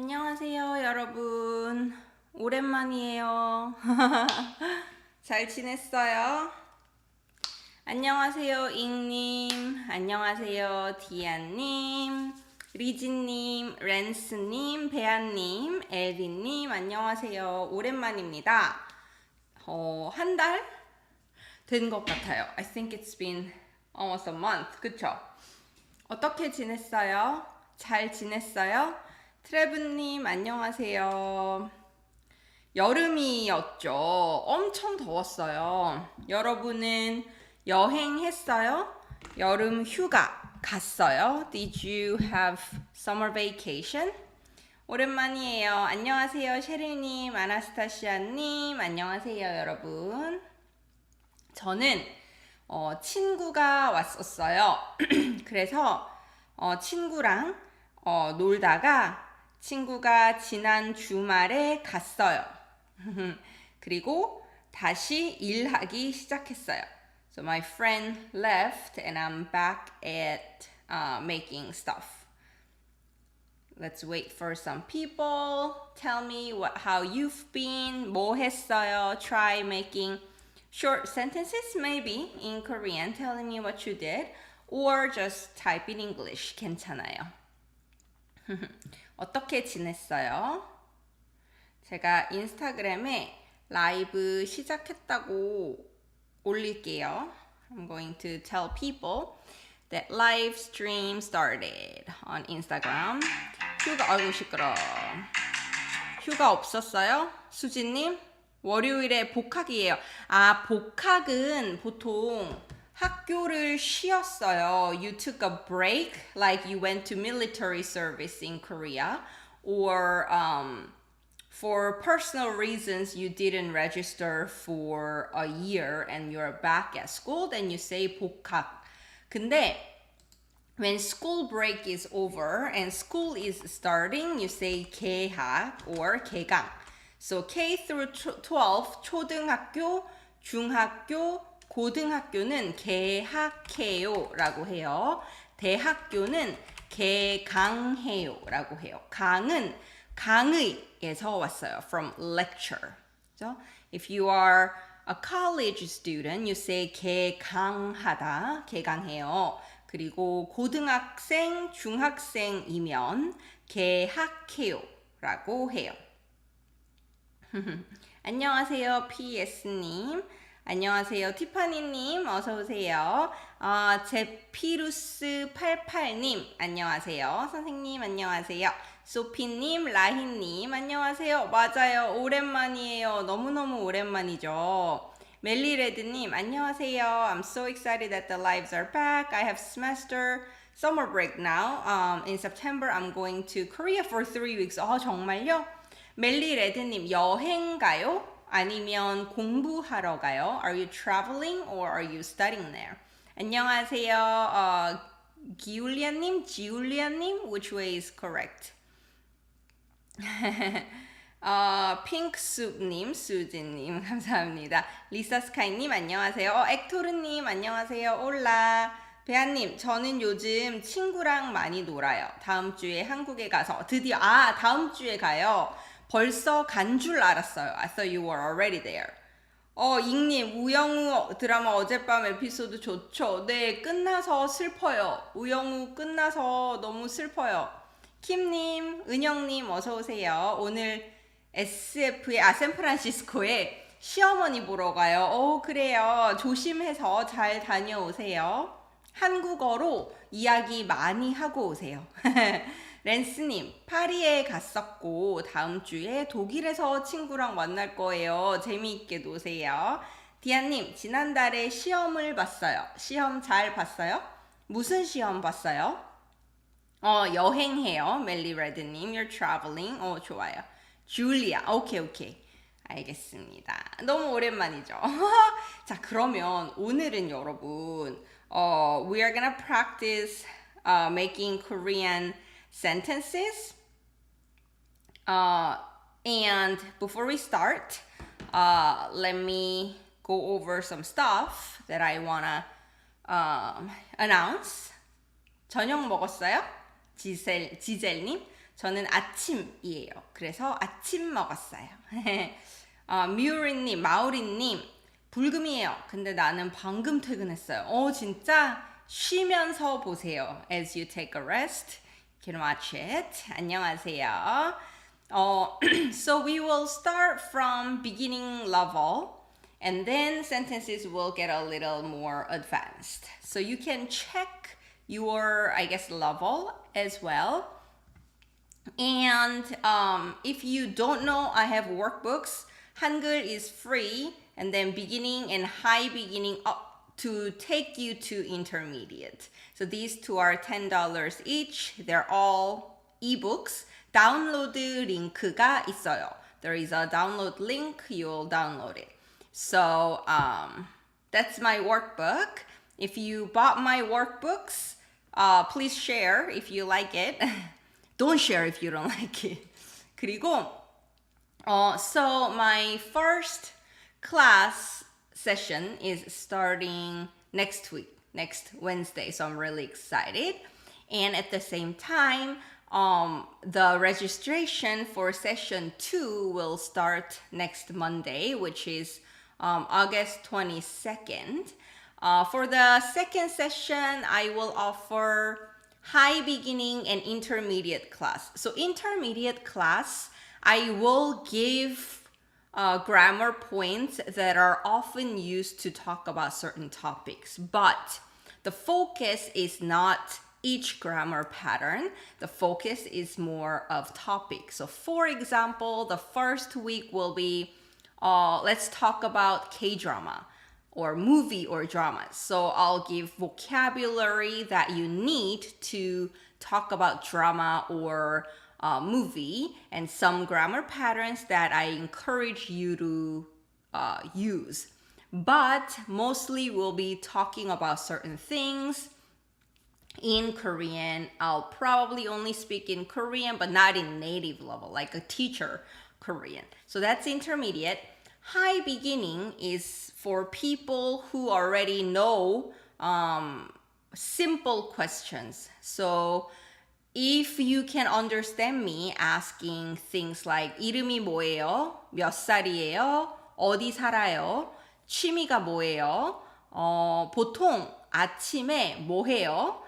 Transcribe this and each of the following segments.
안녕하세요, 여러분. 오랜만이에요. 잘 지냈어요? 안녕하세요, 잉님. 안녕하세요, 디안님. 리지님, 랜스님, 배안님, 에리님, 안녕하세요. 오랜만입니다. 한 달 된 것 같아요. I think it's been almost a month. 그쵸? 어떻게 지냈어요? 잘 지냈어요? 트레브님, 안녕하세요. 여름이었죠. 엄청 더웠어요. 여러분은 여행했어요? 여름 휴가 갔어요? Did you have summer vacation? 오랜만이에요. 안녕하세요. 셰리님, 아나스타시아님, 안녕하세요, 여러분. 저는 친구가 왔었어요. 그래서 친구랑 놀다가 친구가 지난 주말에 갔어요. 그리고 다시 일하기 시작했어요. So my friend left and I'm back at making stuff. Let's wait for some people. Tell me how you've been. 뭐 했어요? Try making short sentences maybe in Korean telling me what you did. Or just type in English. 괜찮아요. 어떻게 지냈어요? 제가 인스타그램에 라이브 시작했다고 올릴게요. I'm going to tell people that live stream started on Instagram. 아이고 시끄러. 휴가 없었어요? 수진님? 월요일에 복학이에요. 복학은 보통 학교를 쉬었어요. You took a break, like you went to military service in Korea, or for personal reasons you didn't register for a year and you're back at school, then you say 복학. 근데 when school break is over and school is starting, you say 개학 or 개강. So K through 12, 초등학교, 중학교, 고등학교는 개학해요라고 해요. 대학교는 개강해요라고 해요. 강은 강의에서 왔어요. From lecture. 그죠? If you are a college student, you say 개강하다, 개강해요. 그리고 고등학생, 중학생이면 개학해요라고 해요. 안녕하세요, PS님. 안녕하세요, 티파니님. 어서오세요. 제피루스88님. 안녕하세요. 선생님, 안녕하세요. 소피님, 라희님. 안녕하세요. 맞아요. 오랜만이에요. 너무너무 오랜만이죠. 멜리레드님, 안녕하세요. I'm so excited that the lives are back. I have summer break now. In September, I'm going to Korea for 3 weeks. 정말요? 멜리레드님, 여행 가요? 아니면 공부하러 가요? Are you traveling or are you studying there? 안녕하세요. 지울리아님, which way is correct? 핑크숲님, 수진님, 감사합니다. 리사스카이님, 안녕하세요. 액토르님, 안녕하세요. 올라. 배아님, 저는 요즘 친구랑 많이 놀아요. 다음 주에 한국에 가서 드디어 다음 주에 가요. 벌써 간 줄 알았어요. I thought you were already there. 잉님, 우영우 드라마 어젯밤 에피소드 좋죠? 네, 끝나서 슬퍼요. 우영우 끝나서 너무 슬퍼요. 킴님, 은영님, 어서오세요. 오늘 샌프란시스코에 시어머니 보러 가요. 그래요. 조심해서 잘 다녀오세요. 한국어로 이야기 많이 하고 오세요. 랜스님, 파리에 갔었고 다음 주에 독일에서 친구랑 만날 거예요. 재미있게 노세요. 디아님, 지난달에 시험을 봤어요. 시험 잘 봤어요? 무슨 시험 봤어요? 여행해요. 멜리레드님, you're traveling. 좋아요. 줄리아, 오케이. 알겠습니다. 너무 오랜만이죠. 자, 그러면 오늘은 여러분, we are gonna practice making Korean sentences. And before we start, let me go over some stuff that I wanna announce. 저녁 먹었어요? 지젤님? 저는 아침이에요. 그래서 아침 먹었어요. 뮤리님, 마우리님, 불금이에요. 근데 나는 방금 퇴근했어요. 진짜? 쉬면서 보세요. As you take a rest, you can watch it. 안녕하세요. So we will start from beginning level, and then sentences will get a little more advanced. So you can check your, I guess, level as well. And if you don't know, I have workbooks. Hanguel is free, and then beginning and high beginning up to take you to intermediate. So these two are $10 each. They're all ebooks. 다운로드 링크가 있어요. There is a download link. You'll download it. So that's my workbook. If you bought my workbooks, please share if you like it. Don't share if you don't like it. 그리고 so my first class session is starting next week, next Wednesday. So I'm really excited. And at the same time, the registration for session 2 will start next Monday, which is August 22nd. For the second session, I will offer high beginning and intermediate class. So intermediate class, I will give grammar points that are often used to talk about certain topics, but the focus is not each grammar pattern. The focus is more of topics. So for example, the first week will be, let's talk about K-drama or movie or dramas. So I'll give vocabulary that you need to talk about drama or movie, and some grammar patterns that I encourage you to use. But mostly we'll be talking about certain things in Korean. I'll probably only speak in Korean, but not in native level, like a teacher Korean. So that's intermediate. High beginning is for people who already know simple questions. So if you can understand me asking things like 이름이 뭐예요? 몇 살이에요? 어디 살아요? 취미가 뭐예요? 보통 아침에 뭐 해요?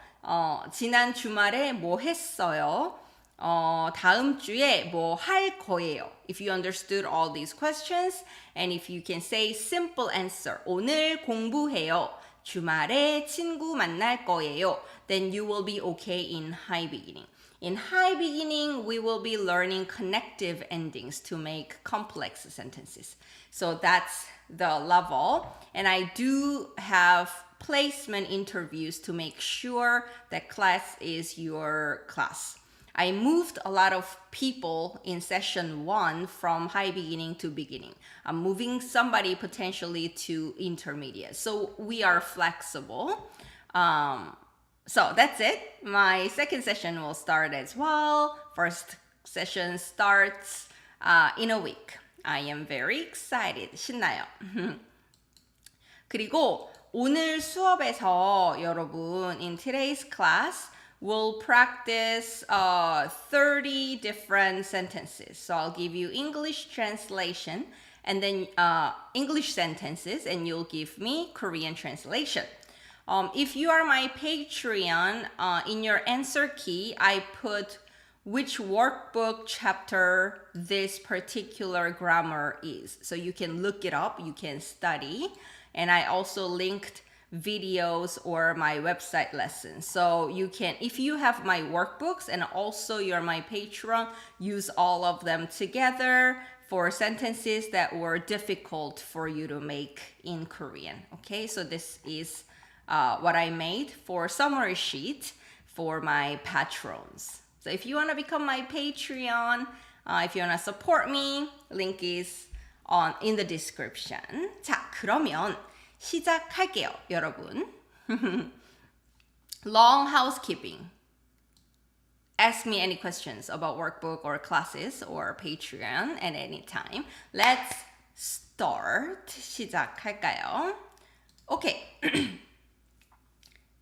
지난 주말에 뭐 했어요? 다음 주에 뭐 할 거예요? If you understood all these questions, and if you can say simple answer, 오늘 공부해요. 주말에 친구 만날 거예요. Then you will be okay in high beginning. In high beginning, we will be learning connective endings to make complex sentences. So that's the level. And I do have placement interviews to make sure that class is your class. I moved a lot of people in session 1 from high beginning to beginning. I'm moving somebody potentially to intermediate. So we are flexible. So that's it. My second session will start as well. First session starts in a week. I am very excited. 신나요. 그리고 오늘 수업에서 여러분, in today's class, we'll practice 30 different sentences. So I'll give you English translation and then English sentences, and you'll give me Korean translation. If you are my Patreon, in your answer key, I put which workbook chapter this particular grammar is. So you can look it up, you can study. And I also linked videos or my website lessons. So you can, if you have my workbooks and also you're my patron, use all of them together for sentences that were difficult for you to make in Korean. Okay, so this is what I made for summary sheet for my patrons. So if you want to become my Patreon, if you want to support me, link is in the description. 자, 그러면 시작할게요, 여러분. Long housekeeping. Ask me any questions about workbook or classes or Patreon at any time. Let's start. 시작할까요? Okay.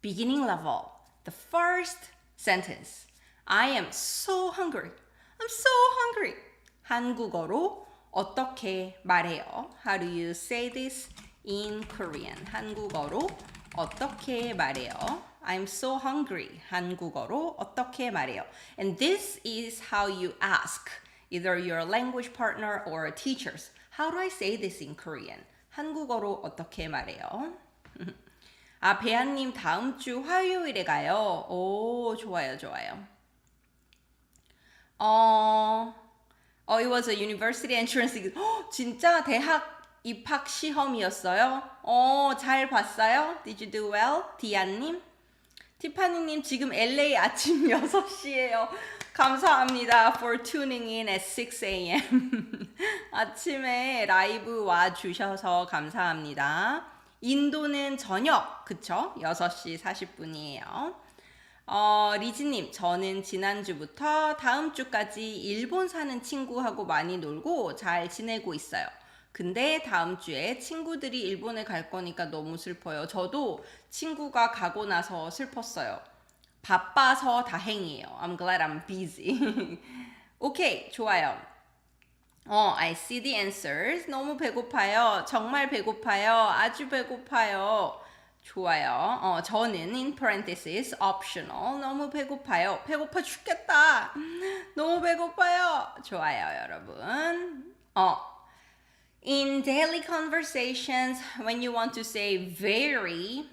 Beginning level. The first sentence. I am so hungry. I'm so hungry. 한국어로 어떻게 말해요? How do you say this in Korean? 한국어로 어떻게 말해요? I'm so hungry. 한국어로 어떻게 말해요? And this is how you ask either your language partner or teachers. How do I say this in Korean? 한국어로 어떻게 말해요? 아, 배아님 다음 주 화요일에 가요. 오, 좋아요, 좋아요. It was a university entrance exam. 진짜 대학 입학 시험이었어요? 잘 봤어요? Did you do well? 디아님? 티파니님 지금 LA 아침 6시예요. 감사합니다 for tuning in at 6 a.m. 아침에 라이브 와주셔서 감사합니다. 인도는 저녁, 그쵸? 6시 40분이에요. 리즈님, 저는 지난주부터 다음 주까지 일본 사는 친구하고 많이 놀고 잘 지내고 있어요. 근데 다음 주에 친구들이 일본에 갈 거니까 너무 슬퍼요. 저도 친구가 가고 나서 슬펐어요. 바빠서 다행이에요. I'm glad I'm busy. 오케이, 좋아요. I see the answers. 너무 배고파요. 정말 배고파요. 아주 배고파요. 좋아요. 저는 in parentheses optional. 너무 배고파요. 배고파 죽겠다. 너무 배고파요. 좋아요, 여러분. In daily conversations, when you want to say very,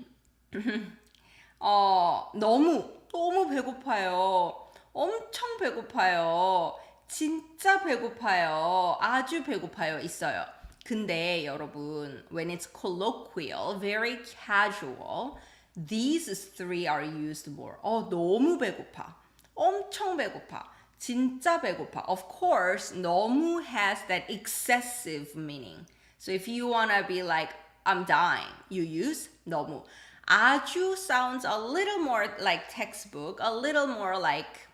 너무 배고파요. 엄청 배고파요. 진짜 배고파요. 아주 배고파요. 있어요. 근데 여러분, when it's colloquial, very casual, these three are used more. 너무 배고파. 엄청 배고파. 진짜 배고파. Of course, 너무 has that excessive meaning. So if you wanna be like, I'm dying, you use 너무. 아주 sounds a little more like textbook, a little more like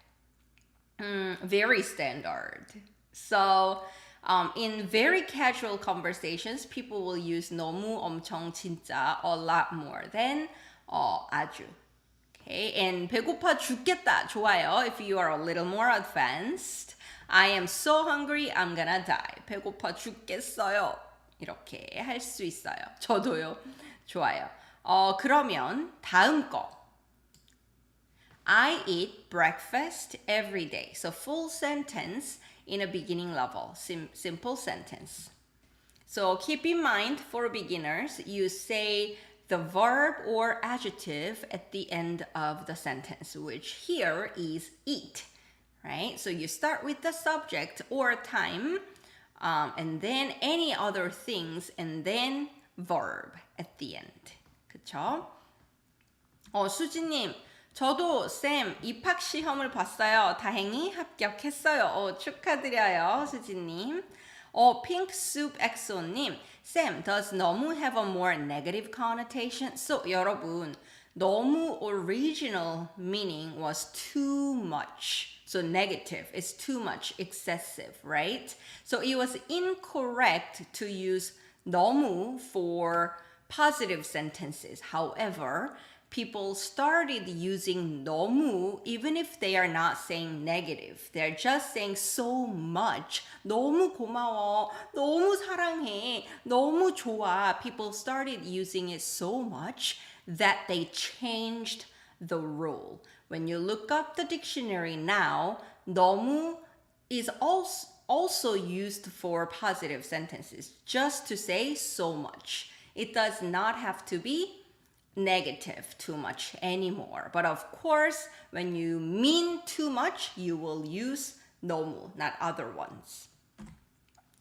very standard. So in very casual conversations, people will use 너무, 엄청, 진짜 a lot more than 아주. Okay, and 배고파 죽겠다. 좋아요. If you are a little more advanced, I am so hungry, I'm gonna die. 배고파 죽겠어요. 이렇게 할 수 있어요. 저도요. 좋아요. 그러면 다음 거. I eat breakfast every day. So full sentence in a beginning level. Simple sentence. So keep in mind for beginners, you say the verb or adjective at the end of the sentence, which here is eat, right? So you start with the subject or time, and then any other things, and then verb at the end. 그쵸? 수지님, 저도 쌤 입학 시험을 봤어요. 다행히 합격했어요. 축하드려요, 수지님. Pink Soup 엑소님, Sam, does 너무 have a more negative connotation? So, 여러분, 너무 original meaning was too much. So, negative is too much, excessive, right? So, it was incorrect to use 너무 for positive sentences. However, people started using 너무 even if they are not saying negative. They're just saying so much. 너무 고마워. 너무 사랑해. 너무 좋아. People started using it so much that they changed the rule. When you look up the dictionary now, 너무 is also used for positive sentences, just to say so much. It does not have to be negative too much anymore. But of course, when you mean too much, you will use 너무, not other ones.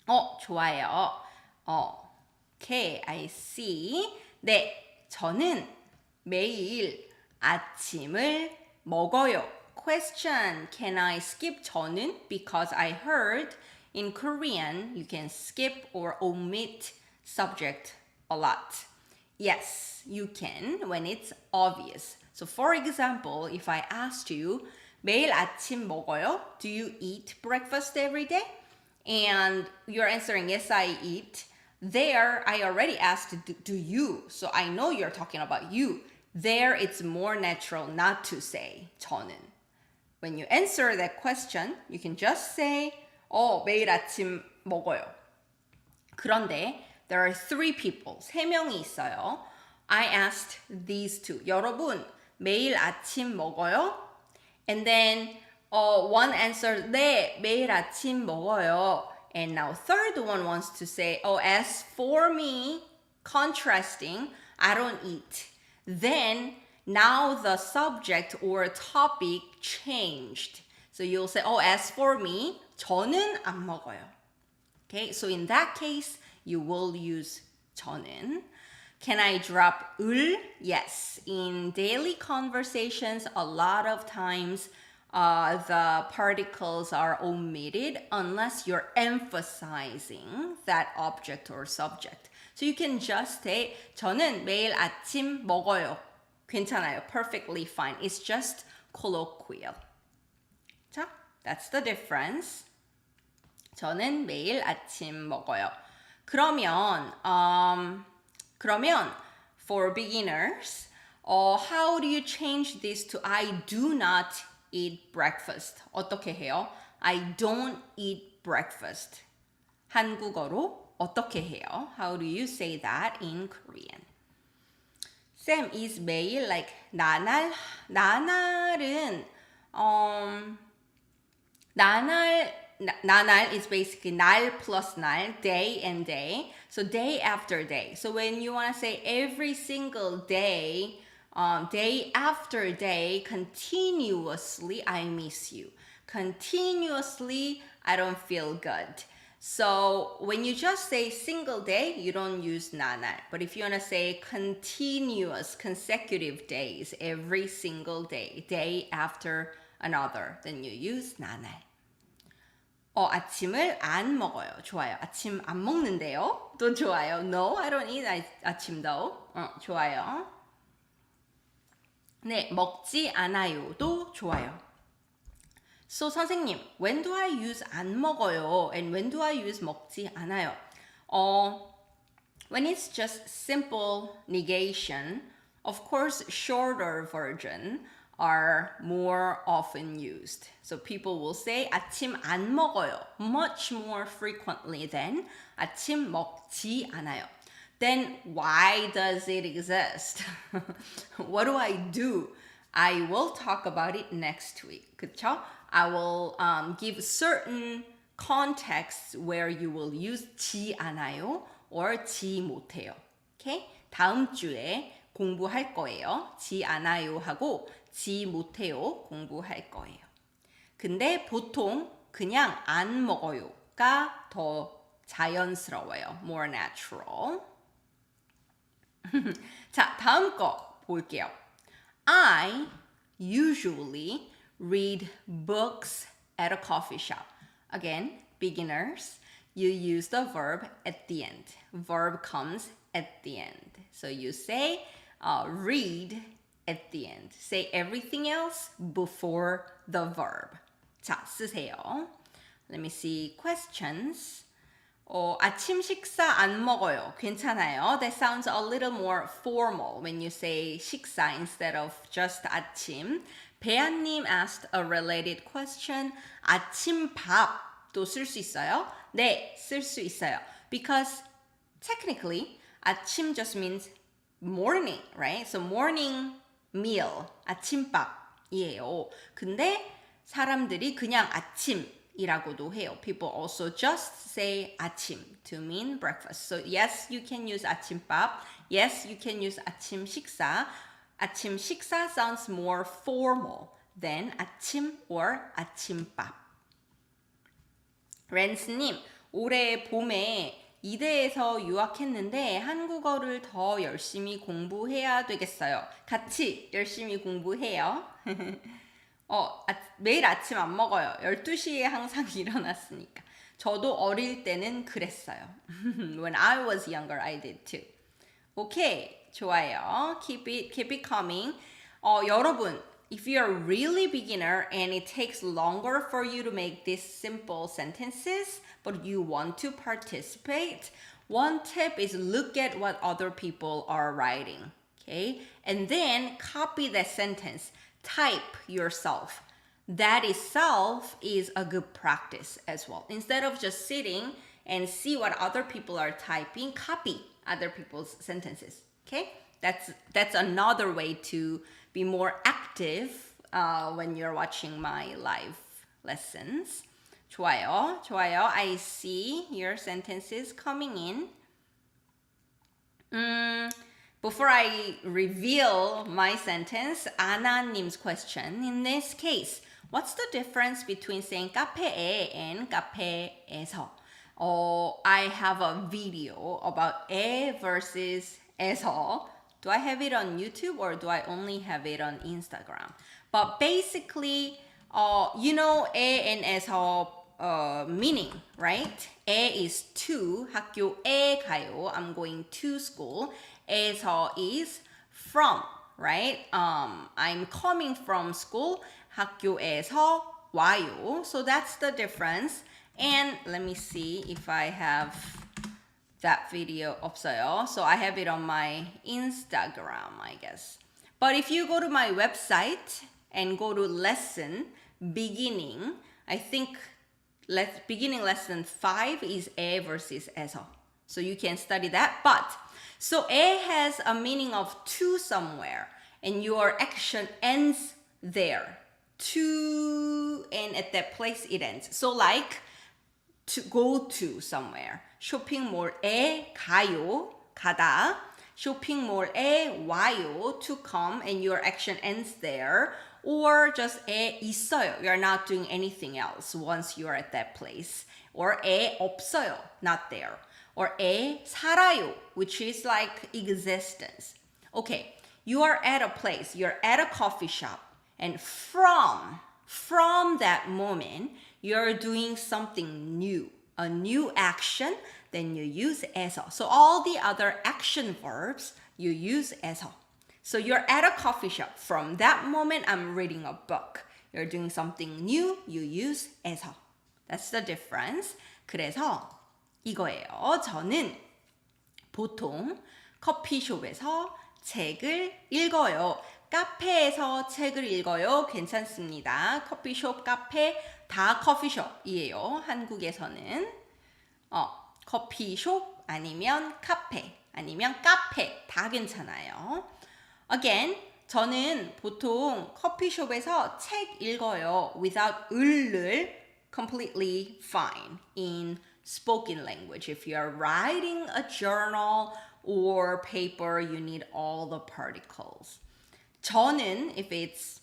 좋아요. Okay, I see. 네, 저는 매일 아침을 먹어요. Question, can I skip 저는? Because I heard in Korean, you can skip or omit subject a lot. Yes, you can when it's obvious. So for example, if I asked you, 매일 아침 먹어요? Do you eat breakfast every day? And you're answering, yes, I eat. There, I already asked, do you? So I know you're talking about you. There, it's more natural not to say 저는. when you answer that question, you can just say, 매일 아침 먹어요. 그런데 there are three people, 세 명이 있어요. I asked these two. 여러분, 매일 아침 먹어요? And then one answered, 네, 매일 아침 먹어요. And now third one wants to say, as for me, contrasting, I don't eat. Then now the subject or topic changed. So you'll say, as for me, 저는 안 먹어요. Okay, so in that case, you will use 저는. Can I drop 을? Yes. In daily conversations, a lot of times the particles are omitted unless you're emphasizing that object or subject. So you can just say 저는 매일 아침 먹어요. 괜찮아요. Perfectly fine. It's just colloquial. 자, that's the difference. 저는 매일 아침 먹어요. 그러면 for beginners, how do you change this to I do not eat breakfast? 어떻게 해요? I don't eat breakfast. 한국어로 어떻게 해요? How do you say that in Korean? Sam, is 매일 like 나날? 나날은 나날 is basically 날 plus 날, day and day. So day after day. So when you want to say every single day, day after day, continuously, I miss you. Continuously, I don't feel good. So when you just say single day, you don't use 나날. But if you want to say continuous, consecutive days, every single day, day after another, then you use 나날. 아침을 안 먹어요. 좋아요. 아침 안 먹는데요? 또 좋아요. No, I don't eat 아침 though. 좋아요. 네, 먹지 않아요도 좋아요. So 선생님, when do I use 안 먹어요? And when do I use 먹지 않아요? When it's just simple negation, of course, shorter version are more often used. So people will say 아침 안 먹어요 much more frequently than 아침 먹지 않아요. Then why does it exist? What do I do? I will talk about it next week. 그쵸? I will give certain contexts where you will use 지 않아요 or 지 못해요. Okay? 다음 주에 공부할 거예요. 지 않아요 하고 지 못해요 공부할 거예요. 근데 보통 그냥 안 먹어요가 더 자연스러워요. More natural. 자, 다음 거 볼게요. I usually read books at a coffee shop. Again, beginners, you use the verb at the end. Verb comes at the end. So you say read at the end. Say everything else before the verb. 자, 쓰세요. Let me see questions. 아침 식사 안 먹어요. 괜찮아요. That sounds a little more formal when you say 식사 instead of just 아침. 배아님 asked a related question. 아침밥도 쓸 수 있어요? 네, 쓸 수 있어요. Because technically, 아침 just means morning, right? So morning meal, 아침밥이에요. 근데 사람들이 그냥 아침이라고도 해요. People also just say 아침 to mean breakfast. So yes, you can use 아침밥. Yes, you can use 아침 식사. 아침 식사 sounds more formal than 아침 or 아침밥. 랜스님, 올해 봄에 이대에서 유학했는데 한국어를 더 열심히 공부해야 되겠어요. 같이 열심히 공부해요. 매일 아침 안 먹어요. 12시에 항상 일어났으니까. 저도 어릴 때는 그랬어요. When I was younger, I did too. 오케이, 좋아요. Keep it coming. 여러분, if you're really beginner and it takes longer for you to make these simple sentences, but you want to participate, one tip is look at what other people are writing, okay? And then copy the sentence. Type yourself. that itself is a good practice as well. Instead of just sitting and see what other people are typing, copy other people's sentences. Okay, that's another way to be more active when you're watching my live lessons. 좋아요, 좋아요. I see your sentences coming in. Before I reveal my sentence, Anna님's question. In this case, what's the difference between saying 카페에 and 카페에서? I have a video about 에 versus 에서. Do I have it on YouTube or do I only have it on Instagram? But basically, you know 에 and 에서 meaning, right? 에 is to, 학교에 가요. I'm going to school. 에서 is from, right? I'm coming from school. 학교에서 와요. So that's the difference. And let me see if I have that video 없어요. So I have it on my Instagram, I guess. But if you go to my website and go to lesson beginning, I think beginning lesson 5 is 에 versus 에서. So you can study that. But so 에 has a meaning of to somewhere, and your action ends there. To, and at that place it ends. So like to go to somewhere. 쇼핑몰에 가요, 가다. 쇼핑몰에 와요, to come, and your action ends there. Or just 에 있어요. You're not doing anything else once you're at that place. Or 에 없어요, not there. Or 에 살아요, which is like existence. Okay, you are at a place, you're at a coffee shop, and from that moment, you're doing something new, a new action, then you use 에서. So all the other action verbs, you use 에서. So you're at a coffee shop. From that moment, I'm reading a book. You're doing something new, you use 에서. That's the difference. 그래서 이거예요. 저는 보통 커피숍에서 책을 읽어요. 카페에서 책을 읽어요. 괜찮습니다. 커피숍, 카페 다 커피숍이에요. 한국에서는 커피숍 아니면 카페 아니면 카페 다 괜찮아요. Again, 저는 보통 커피숍에서 책 읽어요. Without 을을 completely fine in spoken language. If you're writing a journal or paper, you need all the particles. 저는, if it's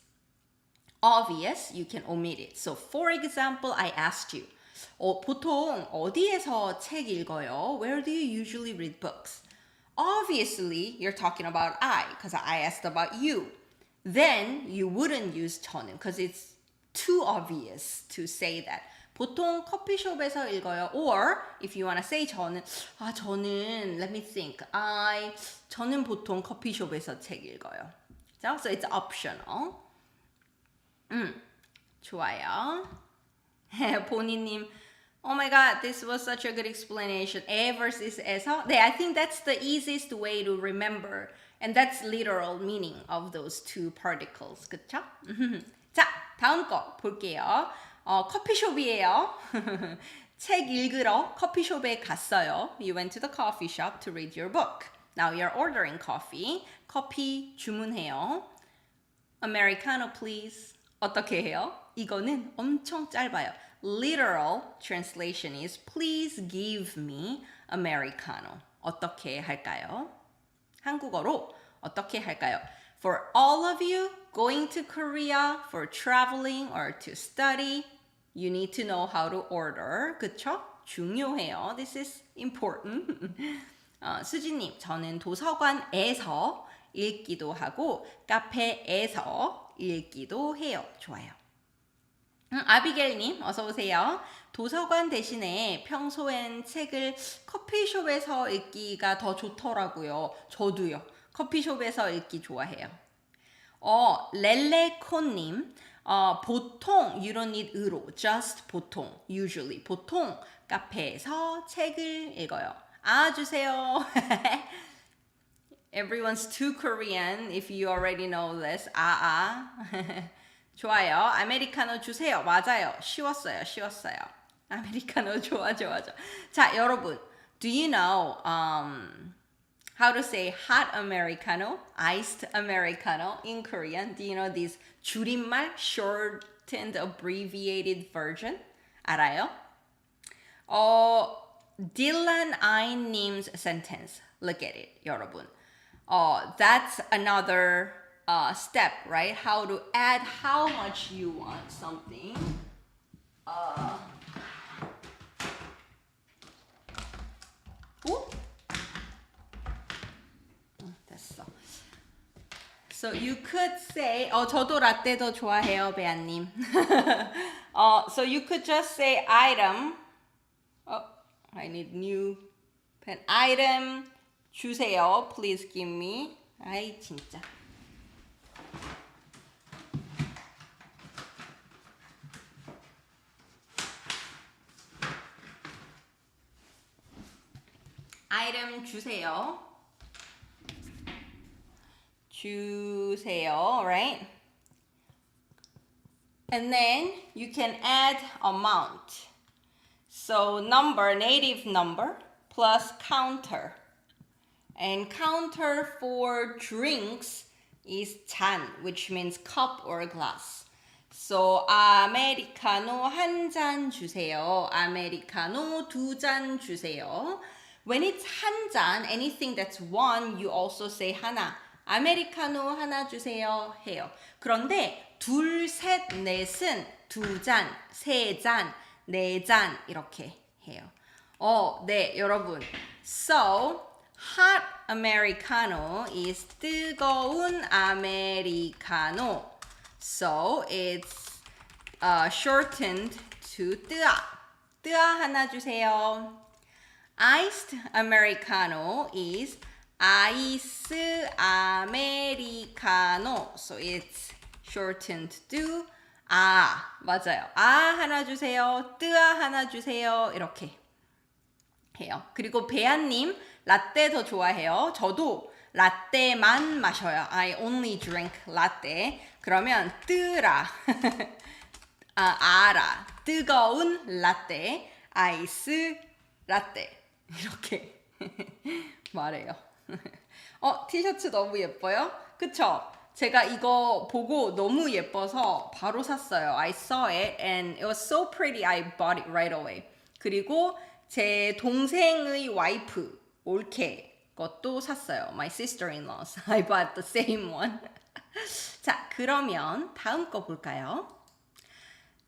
obvious, you can omit it. So for example, I asked you, 보통 어디에서 책 읽어요? Where do you usually read books? Obviously, you're talking about I, because I asked about you. Then you wouldn't use 저는, because it's too obvious to say that. 보통 커피숍에서 읽어요. Or if you want to say 저는, let me think. 저는 보통 커피숍에서 책 읽어요. So it's optional. 좋아요. 보니님, oh my god, this was such a good explanation. 에 versus 에서. I think that's the easiest way to remember. And that's literal meaning of those two particles. 그쵸? 자, 다음 거 볼게요. 커피숍이에요. 책 읽으러 커피숍에 갔어요. You went to the coffee shop to read your book. Now you're ordering coffee. 커피 주문해요. Americano please. 어떻게 해요? 이거는 엄청 짧아요. Literal translation is please give me Americano. 어떻게 할까요? 한국어로 어떻게 할까요? For all of you going to Korea for traveling or to study, you need to know how to order. 그쵸? 중요해요. This is important. 수지님, 저는 도서관에서 읽기도 하고 카페에서 읽기도 해요. 좋아요. 아비겔님, 어서 오세요. 도서관 대신에 평소엔 책을 커피숍에서 읽기가 더 좋더라고요. 저도요. 커피숍에서 읽기 좋아해요. 렐레코님, 보통 you don't need 으로, just 보통, usually 보통 카페에서 책을 읽어요. 주세요. Everyone's too Korean if you already know this. 좋아요. 아메리카노 주세요. 맞아요. 쉬웠어요. 아메리카노 좋아. 자, 여러분. Do you know how to say hot Americano, iced Americano in Korean? Do you know this 줄임말, shortened, abbreviated version? 알아요? 딜란 아이님's sentence. Look at it, 여러분. That's another step, right? How to add how much you want something. 됐어. So you could say, 저도 라떼 더 좋아해요, 배아님. So you could just say item. I need new pen. Item 주세요. Please give me. 아이 진짜. item 주세요. Right? And then you can add amount. So number, native number, plus counter. And counter for drinks is 잔, which means cup or glass. So 아메리카노 한 잔 주세요. 아메리카노 두 잔 주세요. When it's 한 잔, anything that's one, you also say 하나. 아메리카노 하나 주세요 해요. 그런데 둘, 셋, 넷은 두 잔, 세 잔, 네 잔 이렇게 해요. 네, 여러분. So, hot Americano is 뜨거운 아메리카노. So, it's shortened to 뜨아. 뜨아 하나 주세요. Iced Americano is 아이스 아메리카노. So it's shortened to 맞아요. 하나 주세요. 뜨아 하나 주세요. 이렇게 해요. 그리고 배아님 라떼 더 좋아해요. 저도 라떼만 마셔요. I only drink latte. 그러면 뜨라. 알아. 뜨거운 라떼. 아이스 라떼. 이렇게 말해요. 티셔츠 너무 예뻐요? 그쵸? 제가 이거 보고 너무 예뻐서 바로 샀어요. I saw it and it was so pretty I bought it right away. 그리고 제 동생의 와이프 올케 것도 샀어요. My sister-in-laws. I bought the same one. 자, 그러면 다음 거 볼까요?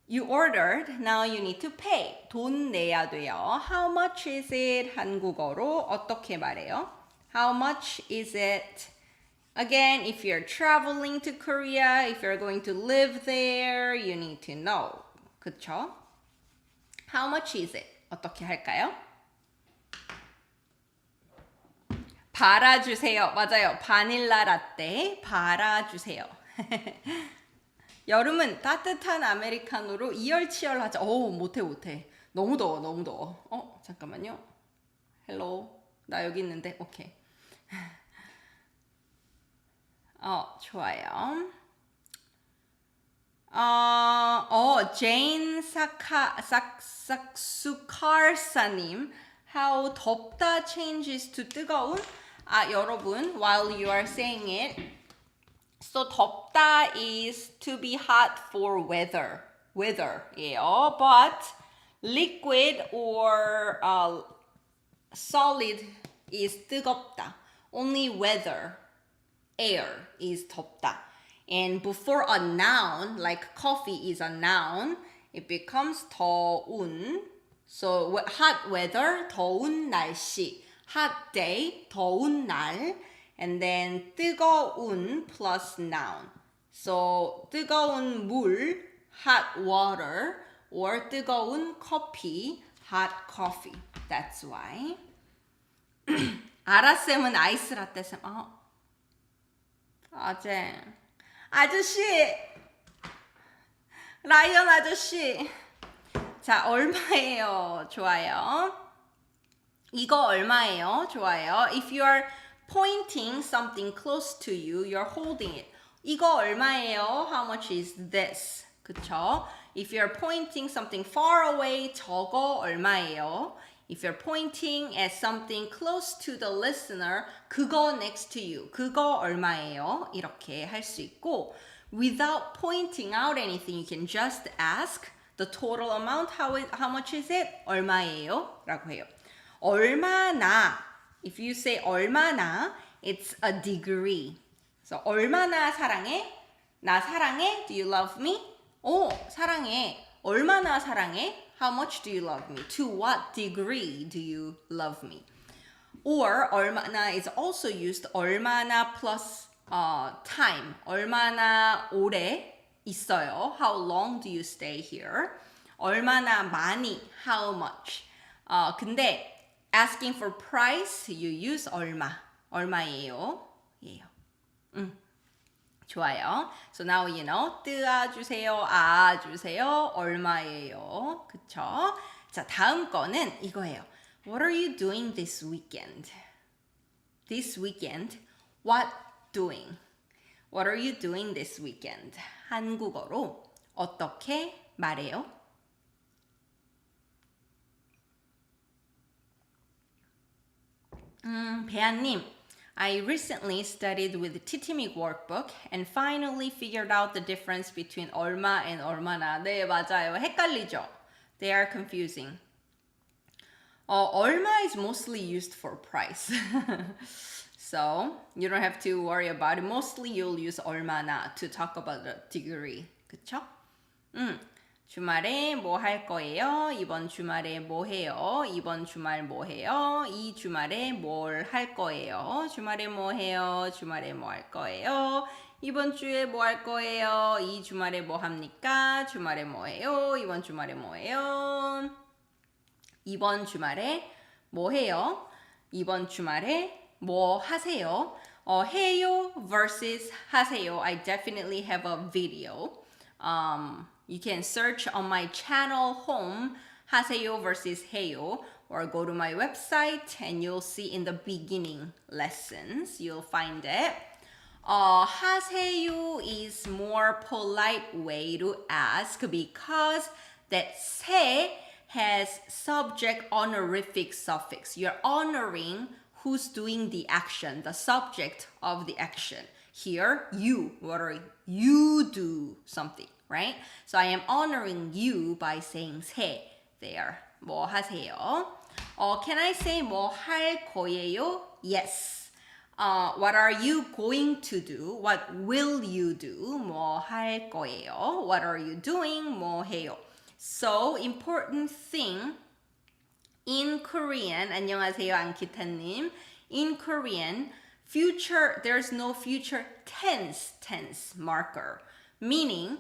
You ordered, now you need to pay. 돈 내야 돼요. How much is it? 한국어로 어떻게 말해요? How much is it? Again, if you're traveling to Korea, if you're going to live there, you need to know. 그쵸? How much is it? 어떻게 할까요? 발아주세요. 맞아요. 바닐라 라떼 발아주세요. 여름은 따뜻한 아메리카노로 이열치열하자. 못해. 너무 더워. 잠깐만요. 헬로. 나 여기 있는데. 오케이. 좋아요. 제인 삭수카르사님, how 덥다 changes to 뜨거운? 여러분, while you are saying it, so 덥다 is to be hot for weather예요. But liquid or solid is 뜨겁다. Only weather, air is 덥다. And before a noun, like coffee is a noun, it becomes 더운. So hot weather, 더운 날씨. Hot day, 더운 날. And then 뜨거운 plus noun. So 뜨거운 물, hot water. Or 뜨거운 커피, hot coffee. That's why. 아라쌤은 아이스 라떼 쌤. 아저씨! 라이언 아저씨! 자, 얼마예요? 좋아요. 이거 얼마예요? 좋아요. If you are pointing something close to you, you're holding it. 이거 얼마예요? How much is this? 그쵸? If you're pointing something far away, 저거 얼마예요? If you're pointing at something close to the listener, 그거 next to you. 그거 얼마예요? 이렇게 할 수 있고, without pointing out anything, you can just ask the total amount. How much is it? 얼마예요? 라고 해요. 얼마나, if you say 얼마나, it's a degree. So 얼마나 사랑해? 나 사랑해? Do you love me? 오, 사랑해. 얼마나 사랑해? How much do you love me? To what degree do you love me? Or 얼마나 is also used 얼마나 plus time. 얼마나 오래 있어요? How long do you stay here? 얼마나 많이? How much? 근데 asking for price, you use 얼마. 얼마예요? 예요. 좋아요. So now you know. 뜨아주세요. 아주세요. 얼마예요? 그쵸? 자, 다음 거는 이거예요. What are you doing this weekend? This weekend, what doing? What are you doing this weekend? 한국어로 어떻게 말해요? 배아님, I recently studied with the TTMIC workbook and finally figured out the difference between 얼마 and 얼마나. 네, 맞아요. 헷갈리죠? They are confusing. 얼마 is mostly used for price. So, you don't have to worry about it. Mostly you'll use 얼마나 to talk about the degree. 그쵸? 주말에 뭐 할 거예요? 이번 주말에 뭐 해요? 이번 주말 뭐 해요? 이 주말에 뭘 할 거예요? 주말에 뭐 해요? 주말에 뭐 할 거예요? 이번 주에 뭐 할 거예요? 이 주말에 뭐 합니까? 주말에 뭐 해요? 이번 주말에 뭐 해요? 이번 주말에 뭐 해요? 이번 주말에 뭐 하세요? 해요 versus 하세요. I definitely have a video. You can search on my channel home 하세요 versus 해요, or go to my website and you'll see in the beginning lessons, you'll find it. 하세요 is more polite way to ask because that 세 has subject honorific suffix. You're honoring who's doing the action, the subject of the action. Here, you, what are you do something, right? So I am honoring you by saying 세 there. 뭐 하세요? Can I say 뭐 할 거예요? Yes. What are you going to do? What will you do? 뭐 할 거예요? What are you doing? 뭐 해요? So important thing in Korean, 안녕하세요 안키타님. In Korean, future, there's no future tense marker. Meaning,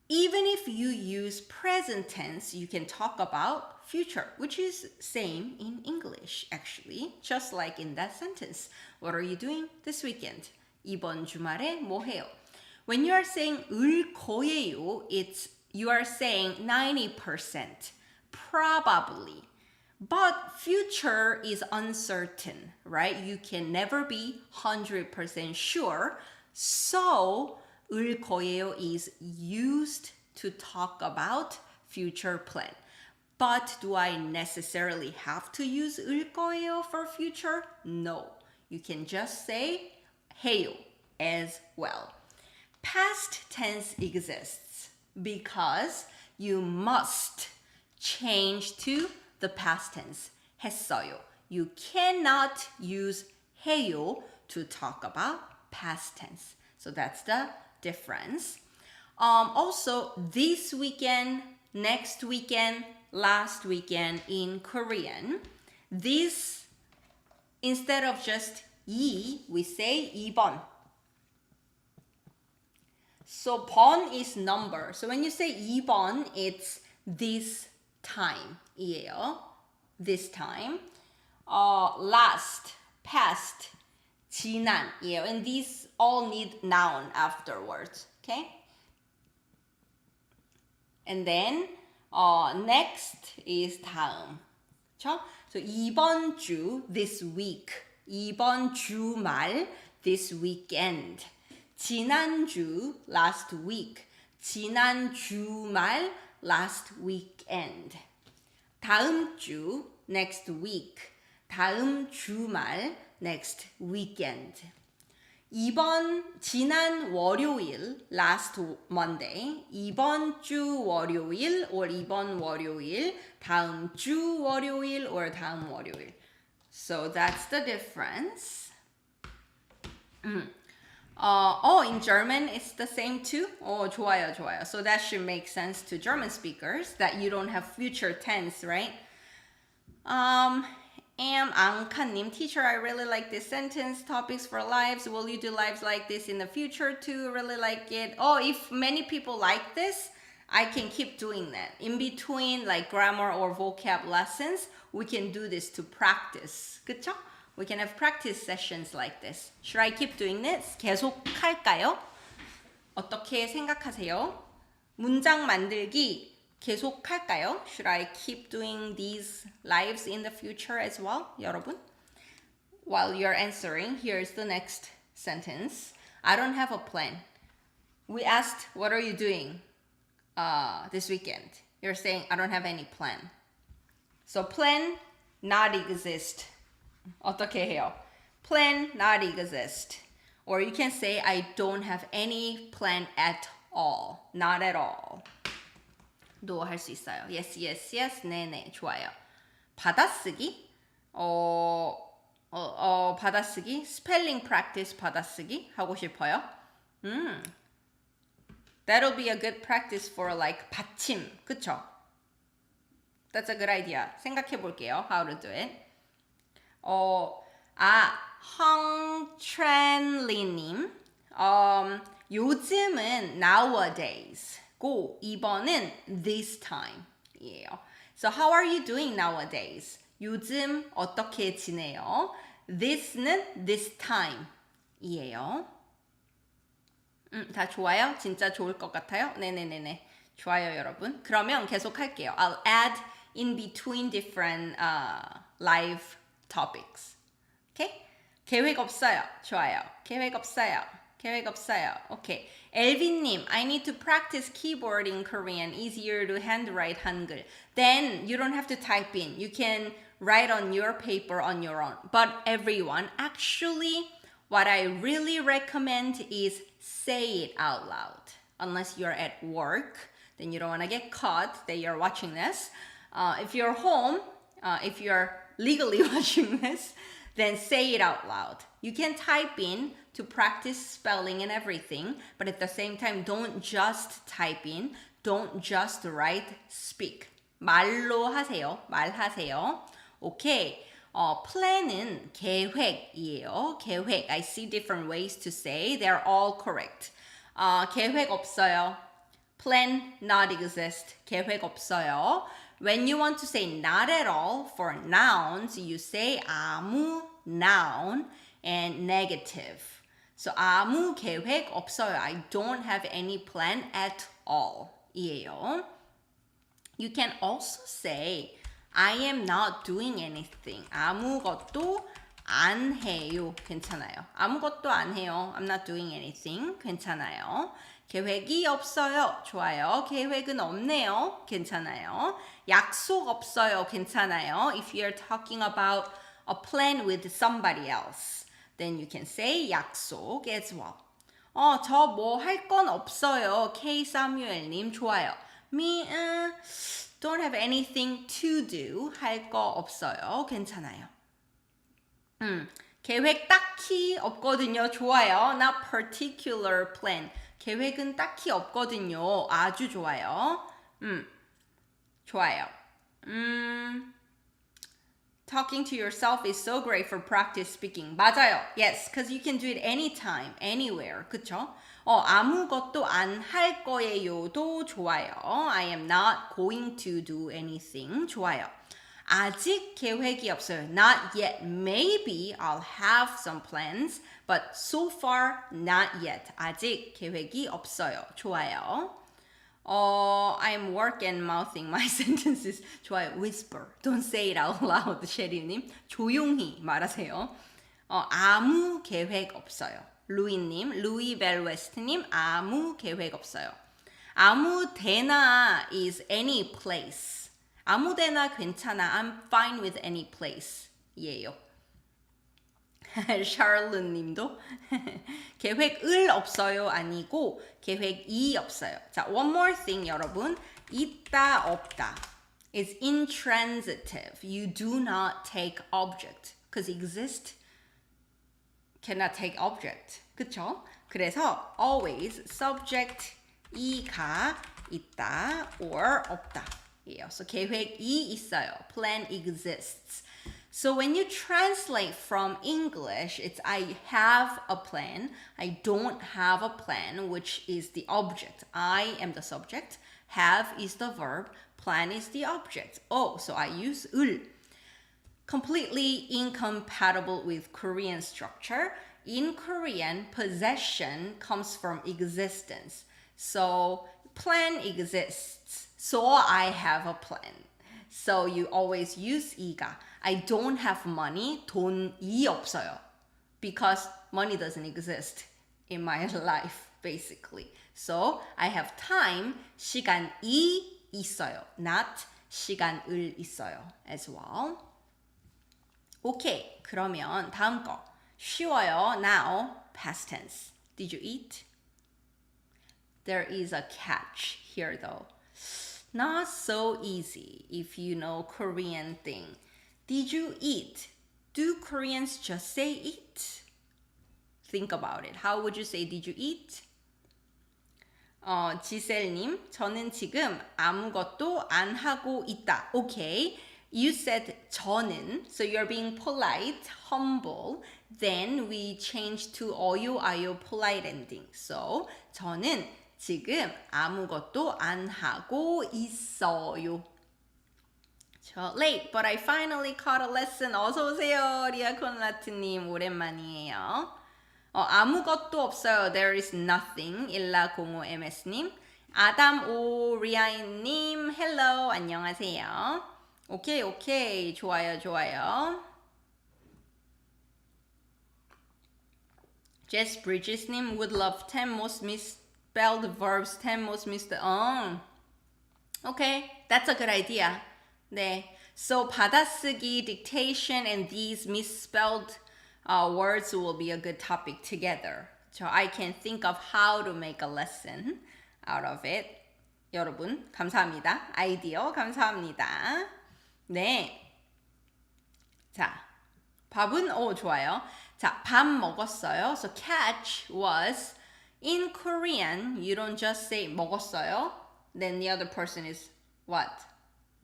even if you use present tense, you can talk about future, which is same in English actually, just like in that sentence. What are you doing this weekend? 이번 주말에 뭐 해요? When you are saying 을 거예요, you are saying 90%, probably. But future is uncertain, right? You can never be 100% sure. So, 을 거예요 is used to talk about future plan. But do I necessarily have to use 을 거예요 for future? No. You can just say 해요 as well. Past tense exists because you must change to the past tense. 했어요. You cannot use 해요 to talk about past tense. So that's the difference. Also, this weekend, next weekend, last weekend in Korean, this, instead of just 이, we say 이번. So 번 is number. So when you say 이번, it's this time. 이에요. This time. Last, past, 지난. 이에요. And these all need noun afterwards. Okay? And then next is 다음. 그렇죠? So 이번 주, this week. 이번 주말, this weekend. 지난주, last week. 지난 주말, last weekend. 다음 주, next week. 다음 주말, next weekend. 지난 월요일, last Monday. 이번 주 월요일, or 이번 월요일. 다음 주 월요일, or 다음 월요일. So that's the difference. In German it's the same too? 좋아요, 좋아요. So that should make sense to German speakers that you don't have future tense, right? Angka님, teacher, I really like this sentence. Topics for lives. Will you do lives like this in the future too? Really like it. If many people like this, I can keep doing that. In between like grammar or vocab lessons, we can do this to practice. 그쵸? We can have practice sessions like this. Should I keep doing this? 계속 할까요? 어떻게 생각하세요? 문장 만들기 계속 할까요? Should I keep doing these lives in the future as well, 여러분? While you're answering, here's the next sentence. I don't have a plan. We asked, what are you doing this weekend? You're saying, I don't have any plan. So plan, not exist. 어떻게 해요? Plan, not exist. Or you can say, I don't have any plan at all. Not at all. 도 할 수 있어요. Yes, yes, yes. 네네. 좋아요. 받아쓰기? 받아쓰기? Spelling practice 받아쓰기 하고 싶어요? That'll be a good practice for like 받침. 그쵸? That's a good idea. 생각해 볼게요. How to do it. 황트렌리님. 요즘은 nowadays. 고 2번은 this time 이에요. So how are you doing nowadays? 요즘 어떻게 지내요? This는 this time 이에요. 다 좋아요? 진짜 좋을 것 같아요? 네네네네. 좋아요, 여러분. 그러면 계속 할게요. I'll add in between different live topics. Okay? 계획 없어요. 좋아요. 계획 없어요. 계획 없어요. Okay. 엘빈님, I need to practice keyboard in Korean. Easier to handwrite Hangul. Then you don't have to type in. You can write on your paper on your own. But everyone, actually, what I really recommend is say it out loud. Unless you're at work, then you don't want to get caught that you're watching this. If you're home, if you're legally watching this, then say it out loud. You can type in to practice spelling and everything, but at the same time, don't just type in, don't just write, speak. 말로 하세요. 말하세요. Okay. plan은 계획이에요. 계획. I see different ways to say. They're all correct. 계획 없어요. Plan not exist. 계획 없어요. When you want to say not at all for nouns, you say 아무 noun and negative. So 아무 계획 없어요. I don't have any plan at all. 이에요. You can also say I am not doing anything. 아무것도 안 해요. 괜찮아요. 아무것도 안 해요. I'm not doing anything. 괜찮아요. 계획이 없어요. 좋아요. 계획은 없네요. 괜찮아요. 약속 없어요. 괜찮아요. If you're talking about a plan with somebody else, then you can say 약속 as well. 저 뭐 할 건 없어요. K 사뮤엘님 좋아요. Me don't have anything to do. 할 거 없어요. 괜찮아요. 계획 딱히 없거든요. 좋아요. Not particular plan. 계획은 딱히 없거든요. 아주 좋아요. 좋아요. Talking to yourself is so great for practice speaking. 맞아요. Yes, because you can do it anytime, anywhere. 그쵸? 아무것도 안 할 거예요도 좋아요. I am not going to do anything. 좋아요. 아직 계획이 없어요. Not yet. Maybe I'll have some plans, but so far not yet. 아직 계획이 없어요. 좋아요. I'm work and mouthing my sentences. 좋아요. Whisper. Don't say it out loud. 셰리님. 조용히 말하세요. 아무 계획 없어요. 루이님, 루이 벨웨스트님, 아무 계획 없어요. 아무 데나 is any place. 아무 데나 괜찮아. I'm fine with any place. 예요. 샤를님도 계획을 없어요 아니고 계획이 없어요. 자, one more thing 여러분. 있다 없다 is intransitive. You do not take object. Because exist cannot take object. 그쵸? 그래서 always subject 이가 있다 or 없다. 예요. So 계획이 있어요. Plan exists. So when you translate from English, it's I have a plan. I don't have a plan, which is the object. I am the subject. Have is the verb. Plan is the object. Oh, so I use 을. Completely incompatible with Korean structure. In Korean, possession comes from existence. So plan exists. So I have a plan. So you always use 이가. I don't have money. 돈이 없어요. Because money doesn't exist in my life, basically. So I have time. 시간이 있어요. Not 시간을 있어요 as well. 오케이. 그러면 다음 거. 쉬워요. Now, past tense. Did you eat? There is a catch here though. Not so easy if you know Korean thing. Did you eat? Do Koreans just say eat? Think about it. How would you say did you eat? 지셀님, 저는 지금 아무것도 안 하고 있다. Okay. You said 저는, so you're being polite, humble. Then we change to 어요, 아요, polite ending. So 저는 지금 아무것도 안 하고 있어요. 저 late, but I finally caught a lesson. 어서 오세요, 리아콘라트님. 오랜만이에요. 아무것도 없어요. There is nothing. 1405MS님. 아담 오리아인님. Hello. 안녕하세요. 오케이. 좋아요. Jess Bridges님 would love 10 most misspelled verbs, 10 most misspelled. Okay, that's a good idea. 네. So 받아쓰기, dictation, and these misspelled words will be a good topic together. So I can think of how to make a lesson out of it. 여러분, 감사합니다. 아이디어 감사합니다. 네. 자, 밥은 좋아요. 자, 밥 먹었어요. So catch was in Korean. You don't just say 먹었어요. Then the other person is what?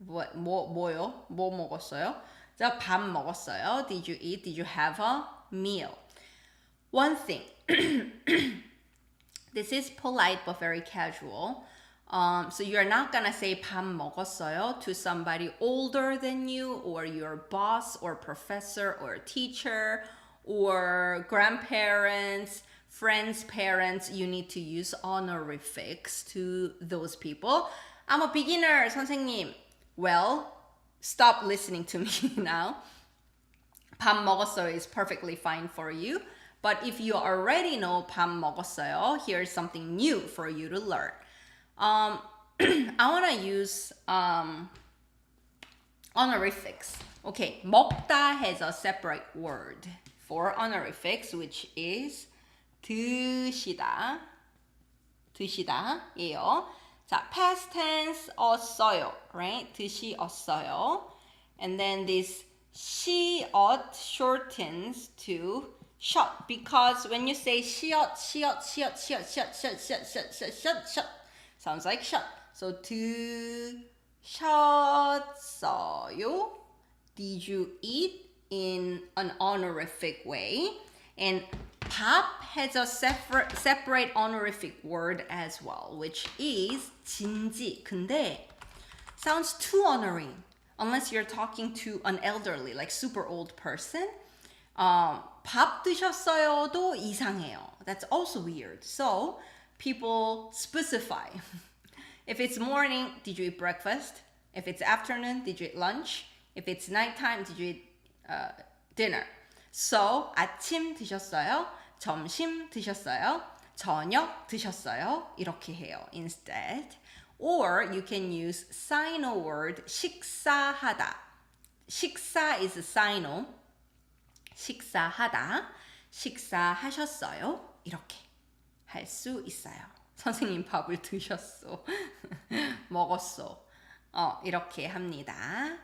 뭐요? 뭐 먹었어요? 자, 밥 먹었어요. Did you eat? Did you have a meal? One thing. This is polite but very casual. So you're not gonna say 밥 먹었어요 to somebody older than you or your boss or professor or teacher or grandparents, friends' parents. You need to use honorifics to those people. I'm a beginner, 선생님. Well, stop listening to me now. 밥 먹었어요 is perfectly fine for you. But if you already know 밥 먹었어요, here's something new for you to learn. I want to use honorifics. Okay, 먹다 has a separate word for honorifics, which is 드시다. 드시다예요. 자, past tense 없어요, right? 드시었어요. And then this 시엇 shortens to shot because when you say 시엇 sounds like shut. So 드셨어요. Did you eat in an honorific way? And 밥 has a separate honorific word as well, which is 진지. 근데 sounds too honoring unless you're talking to an elderly, like super old person. 밥 드셨어요도 이상해요. That's also weird. So people specify. If it's morning, did you eat breakfast? If it's afternoon, did you eat lunch? If it's nighttime, did you eat dinner? So 아침 드셨어요? 점심 드셨어요? 저녁 드셨어요? 이렇게 해요. Instead. Or you can use sino word 식사하다. 식사 is sino. 식사하다. 식사하셨어요? 이렇게 할 수 있어요. 선생님 밥을 드셨어. 먹었어. 이렇게 합니다.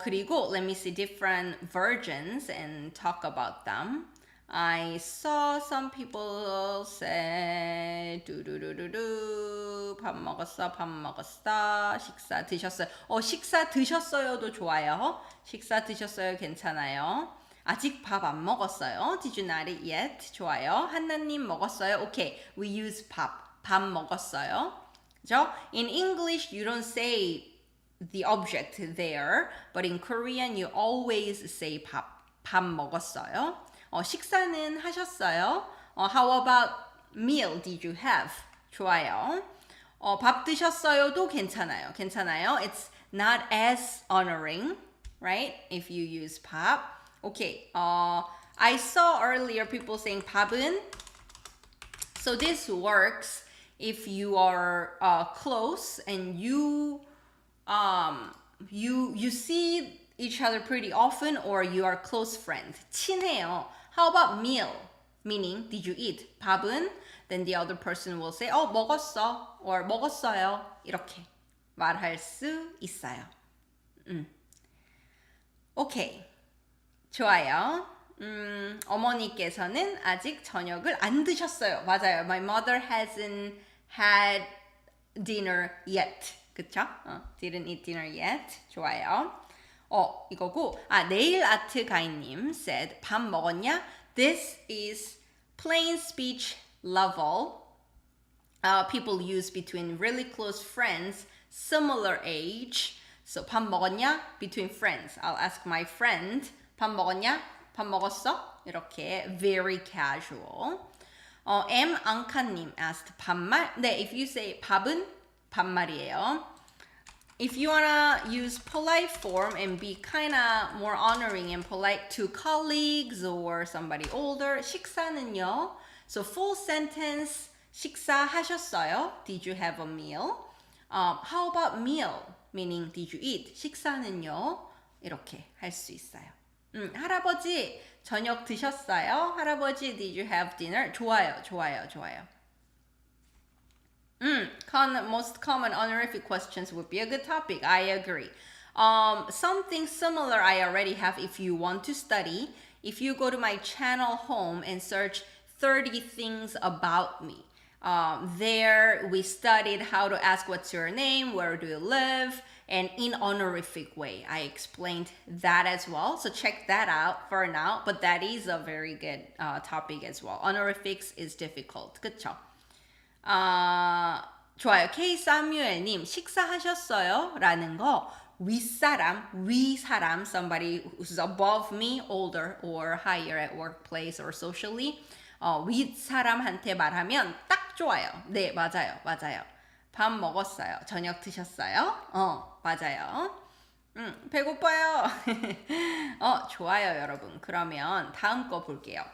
그리고 let me see different versions and talk about them. I saw some people say 밥 먹었어. 식사 드셨어요. 식사 드셨어요도 좋아요. 식사 드셨어요 괜찮아요. 아직 밥 안 먹었어요. Did you not eat yet? 좋아요. 한나님 먹었어요. Okay, we use 밥 먹었어요. 그죠? In English, you don't say the object there, but in Korean, you always say 밥 먹었어요. 식사는 하셨어요? How about meal did you have? 좋아요. 밥 드셨어요도 괜찮아요. It's not as honoring, right? If you use 밥. Okay, I saw earlier people saying 밥은. So this works if you are close and you see each other pretty often or you are close friends. 친해요. How about meal? Meaning, did you eat? 밥은? Then the other person will say, 먹었어 or 먹었어요. 이렇게 말할 수 있어요. Okay. 좋아요. 어머니께서는 아직 저녁을 안 드셨어요. 맞아요. My mother hasn't had dinner yet. 그쵸? Didn't eat dinner yet. 좋아요. 이거고. 네일 아트 가이님 said, 밥 먹었냐? This is plain speech level. People use between really close friends, similar age. So 밥 먹었냐? Between friends. I'll ask my friend. 밥 먹었냐? 밥 먹었어? 이렇게 very casual. M 앙카님 asked 반말. 네, if you say 밥은 반말이에요. If you wanna use polite form and be kinda more honoring and polite to colleagues or somebody older, 식사는요. So full sentence 식사하셨어요? Did you have a meal? How about meal? Meaning did you eat? 식사는요. 이렇게 할 수 있어요. 할아버지 저녁 드셨어요? 할아버지 did you have dinner? 좋아요. Most common honorific questions would be a good topic. I agree. Something similar I already have if you want to study. If you go to my channel home and search 30 things about me. There we studied how to ask what's your name, where do you live, and in honorific way. I explained that as well. So check that out for now. But that is a very good topic as well. Honorifics is difficult. 그쵸? 좋아요. K 사뮤엘님 식사하셨어요? 라는 거 윗사람, somebody who's above me, older or higher at workplace or socially. 윗사람한테 말하면 딱 좋아요. 네, 맞아요. 밥 먹었어요. 저녁 드셨어요? 맞아요. 배고파요. 좋아요, 여러분. 그러면 다음 거 볼게요.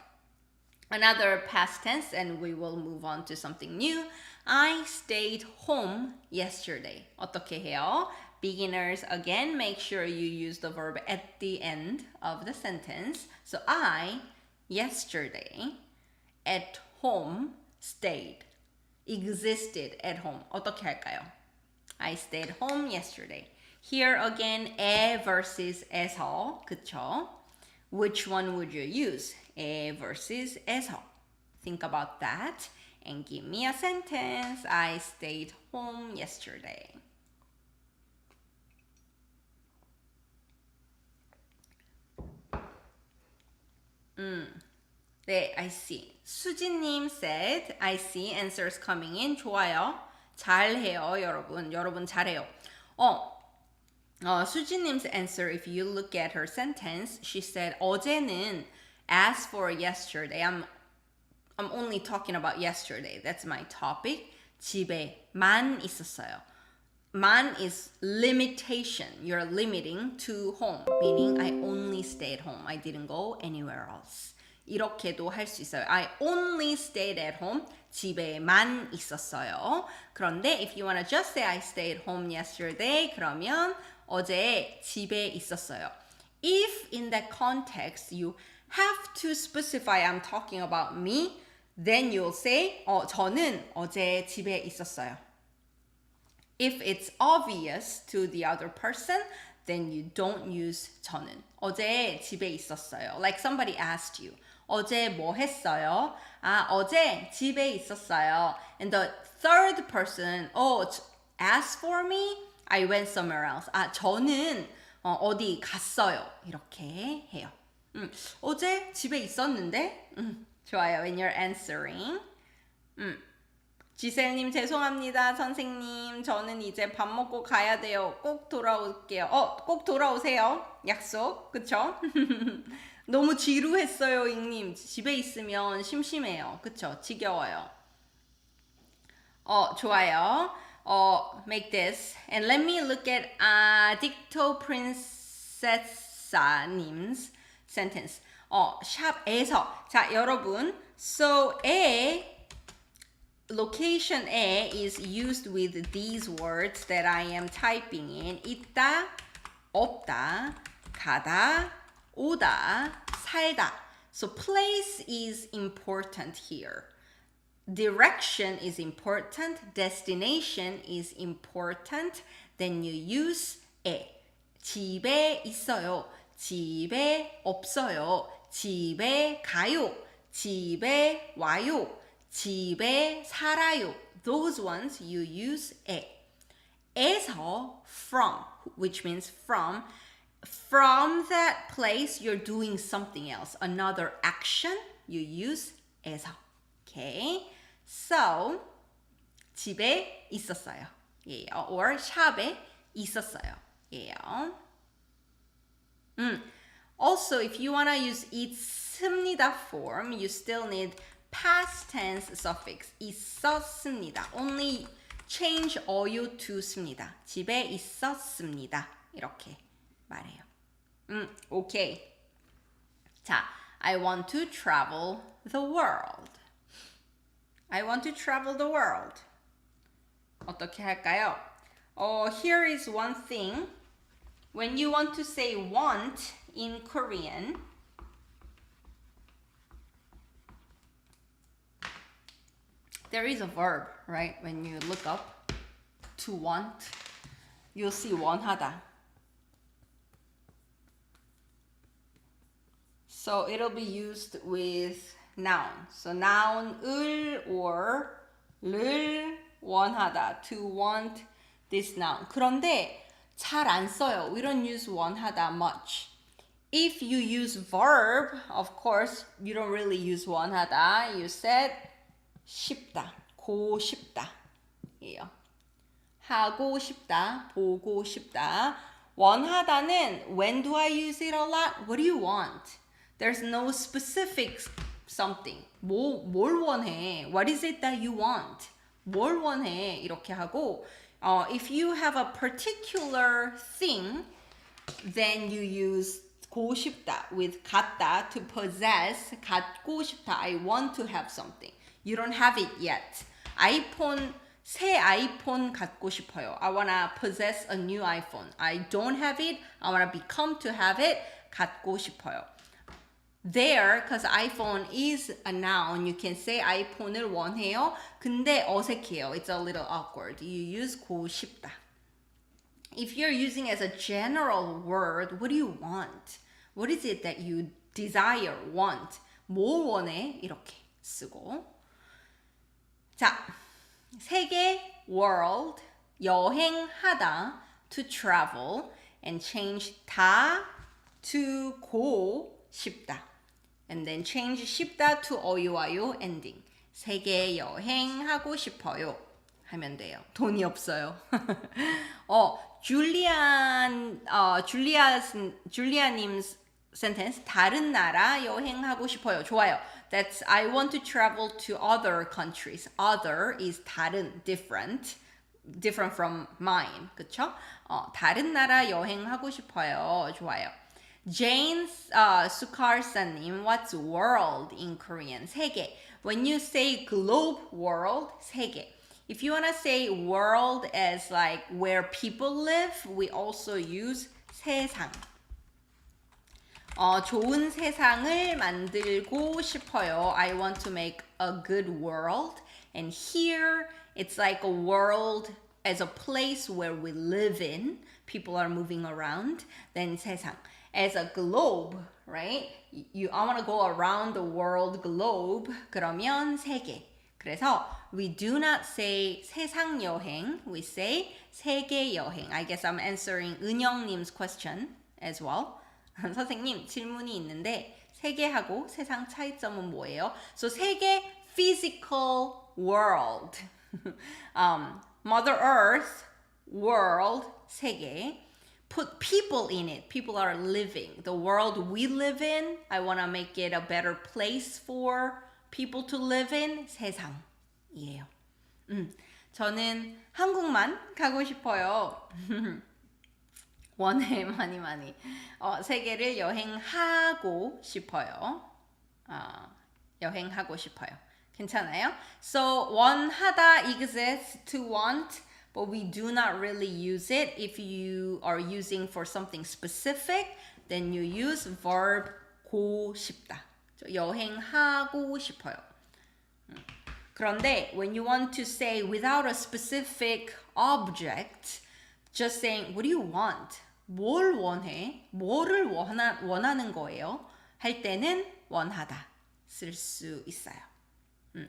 Another past tense and we will move on to something new. I stayed home yesterday. 어떻게 해요? Beginners, again, make sure you use the verb at the end of the sentence. So I, yesterday, at home, stayed. Existed at home. 어떻게 할까요? I stayed home yesterday. Here again, versus 에서. 그쵸? Which one would you use? versus 에서. Think about that and give me a sentence. I stayed home yesterday. 네, I see. 수진님 said, I see answers coming in. 좋아요. 잘해요, 여러분. 여러분 잘해요. 수진님's answer, if you look at her sentence, she said, 어제는, as for yesterday, I'm only talking about yesterday. That's my topic. 집에만 있었어요. 만 is limitation. You're limiting to home, meaning I only stayed home. I didn't go anywhere else. 이렇게도 할 수 있어요. I only stayed at home. 집에만 있었어요. 그런데 if you wanna just say I stayed home yesterday, 그러면 어제 집에 있었어요. If in that context you have to specify I'm talking about me, then you'll say 저는 어제 집에 있었어요. If it's obvious to the other person, then you don't use 저는. 어제 집에 있었어요. Like somebody asked you, 어제 뭐 했어요? 아, 어제 집에 있었어요. And the third person, as for me, I went somewhere else. 아, 저는 어디 갔어요. 이렇게 해요. 어제 집에 있었는데? 좋아요. When you're answering. 지셀님 죄송합니다. 선생님 저는 이제 밥 먹고 가야 돼요. 꼭 돌아올게요. 꼭 돌아오세요. 약속. 그쵸? 너무 지루했어요, 잉님. 집에 있으면 심심해요. 그쵸? 지겨워요. 좋아요. Make this. And let me look at Dicto Princessa님's sentence. 샵에서. 자, 여러분. So, location A is used with these words that I am typing in. 있다, 없다, 가다, 오다, 살다. So place is important here. Direction is important. Destination is important. Then you use 에. 집에 있어요. 집에 없어요. 집에 가요. 집에 와요. 집에 살아요. Those ones you use 에. 에서 from, which means from that place you're doing something else, another action, you use 에서. Okay? So 집에 있었어요. 예요. Or 샵에 있었어요. 예요. Also, if you want to use 있습니다 form, you still need past tense suffix 있었습니다. Only change 어유 to 습니다. 집에 있었습니다. 이렇게 말해요. 오케이. 자, I want to travel the world. I want to travel the world. 어떻게 할까요? Here is one thing. When you want to say want in Korean, there is a verb, right? When you look up to want, you'll see 원하다. So it'll be used with noun. So noun을 or 를 원하다. To want this noun. 그런데 잘 안 써요. We don't use 원하다 much. If you use verb, of course, you don't really use 원하다. You said 싶다, 고 싶다. 예요. 하고 싶다, 보고 싶다. 원하다는 when do I use it a lot? What do you want? There's no specific something. 뭘 원해? What is it that you want? 뭘 원해? 이렇게 하고 if you have a particular thing, then you use 고 싶다 with 갖다 to possess. 갖고 싶다. I want to have something. You don't have it yet. 새 아이폰 갖고 싶어요. I wanna possess a new iPhone. I don't have it. I wanna become to have it. 갖고 싶어요. There, because iPhone is a noun, you can say 아이폰을 원해요. 근데 어색해요. It's a little awkward. You use 고 싶다. If you're using as a general word, what do you want? What is it that you desire, want? 뭐 원해? 이렇게 쓰고. 자, 세계, world, 여행하다, to travel, and change 다 to 고 싶다. And then change 싶다 to 어유와요 ending. 세계 여행하고 싶어요. 하면 돼요. 돈이 없어요. 줄리아님's sentence. 다른 나라 여행하고 싶어요. 좋아요. That's I want to travel to other countries. Other is 다른, different from mine. 그쵸? 다른 나라 여행하고 싶어요. 좋아요. Jane Sukarsa님, what's world in Korean? 세계. When you say globe world, 세계. If you want to say world as like where people live, we also use 세상. 좋은 세상을 만들고 싶어요. I want to make a good world. And here, it's like a world as a place where we live in. People are moving around. Then 세상. As a globe, right? I want to go around the world globe. 그러면 세계. 그래서 we do not say 세상 여행. We say 세계 여행. I guess I'm answering 은영님's question as well. 선생님 질문이 있는데 세계하고 세상 차이점은 뭐예요? So 세계 physical world, Mother Earth world 세계. Put people in it. People are living. The world we live in, I want to make it a better place for people to live in. 세상이에요. 저는 한국만 가고 싶어요. 원해 많이 세계를 여행하고 싶어요. 여행하고 싶어요. 괜찮아요? So 원하다 exists to want, but we do not really use it. If you are using for something specific, then you use verb 고 싶다. 여행하고 싶어요. 그런데 when you want to say without a specific object, just saying, what do you want? 뭘 원해? 뭐를 원하는 거예요? 할 때는 원하다 쓸 수 있어요.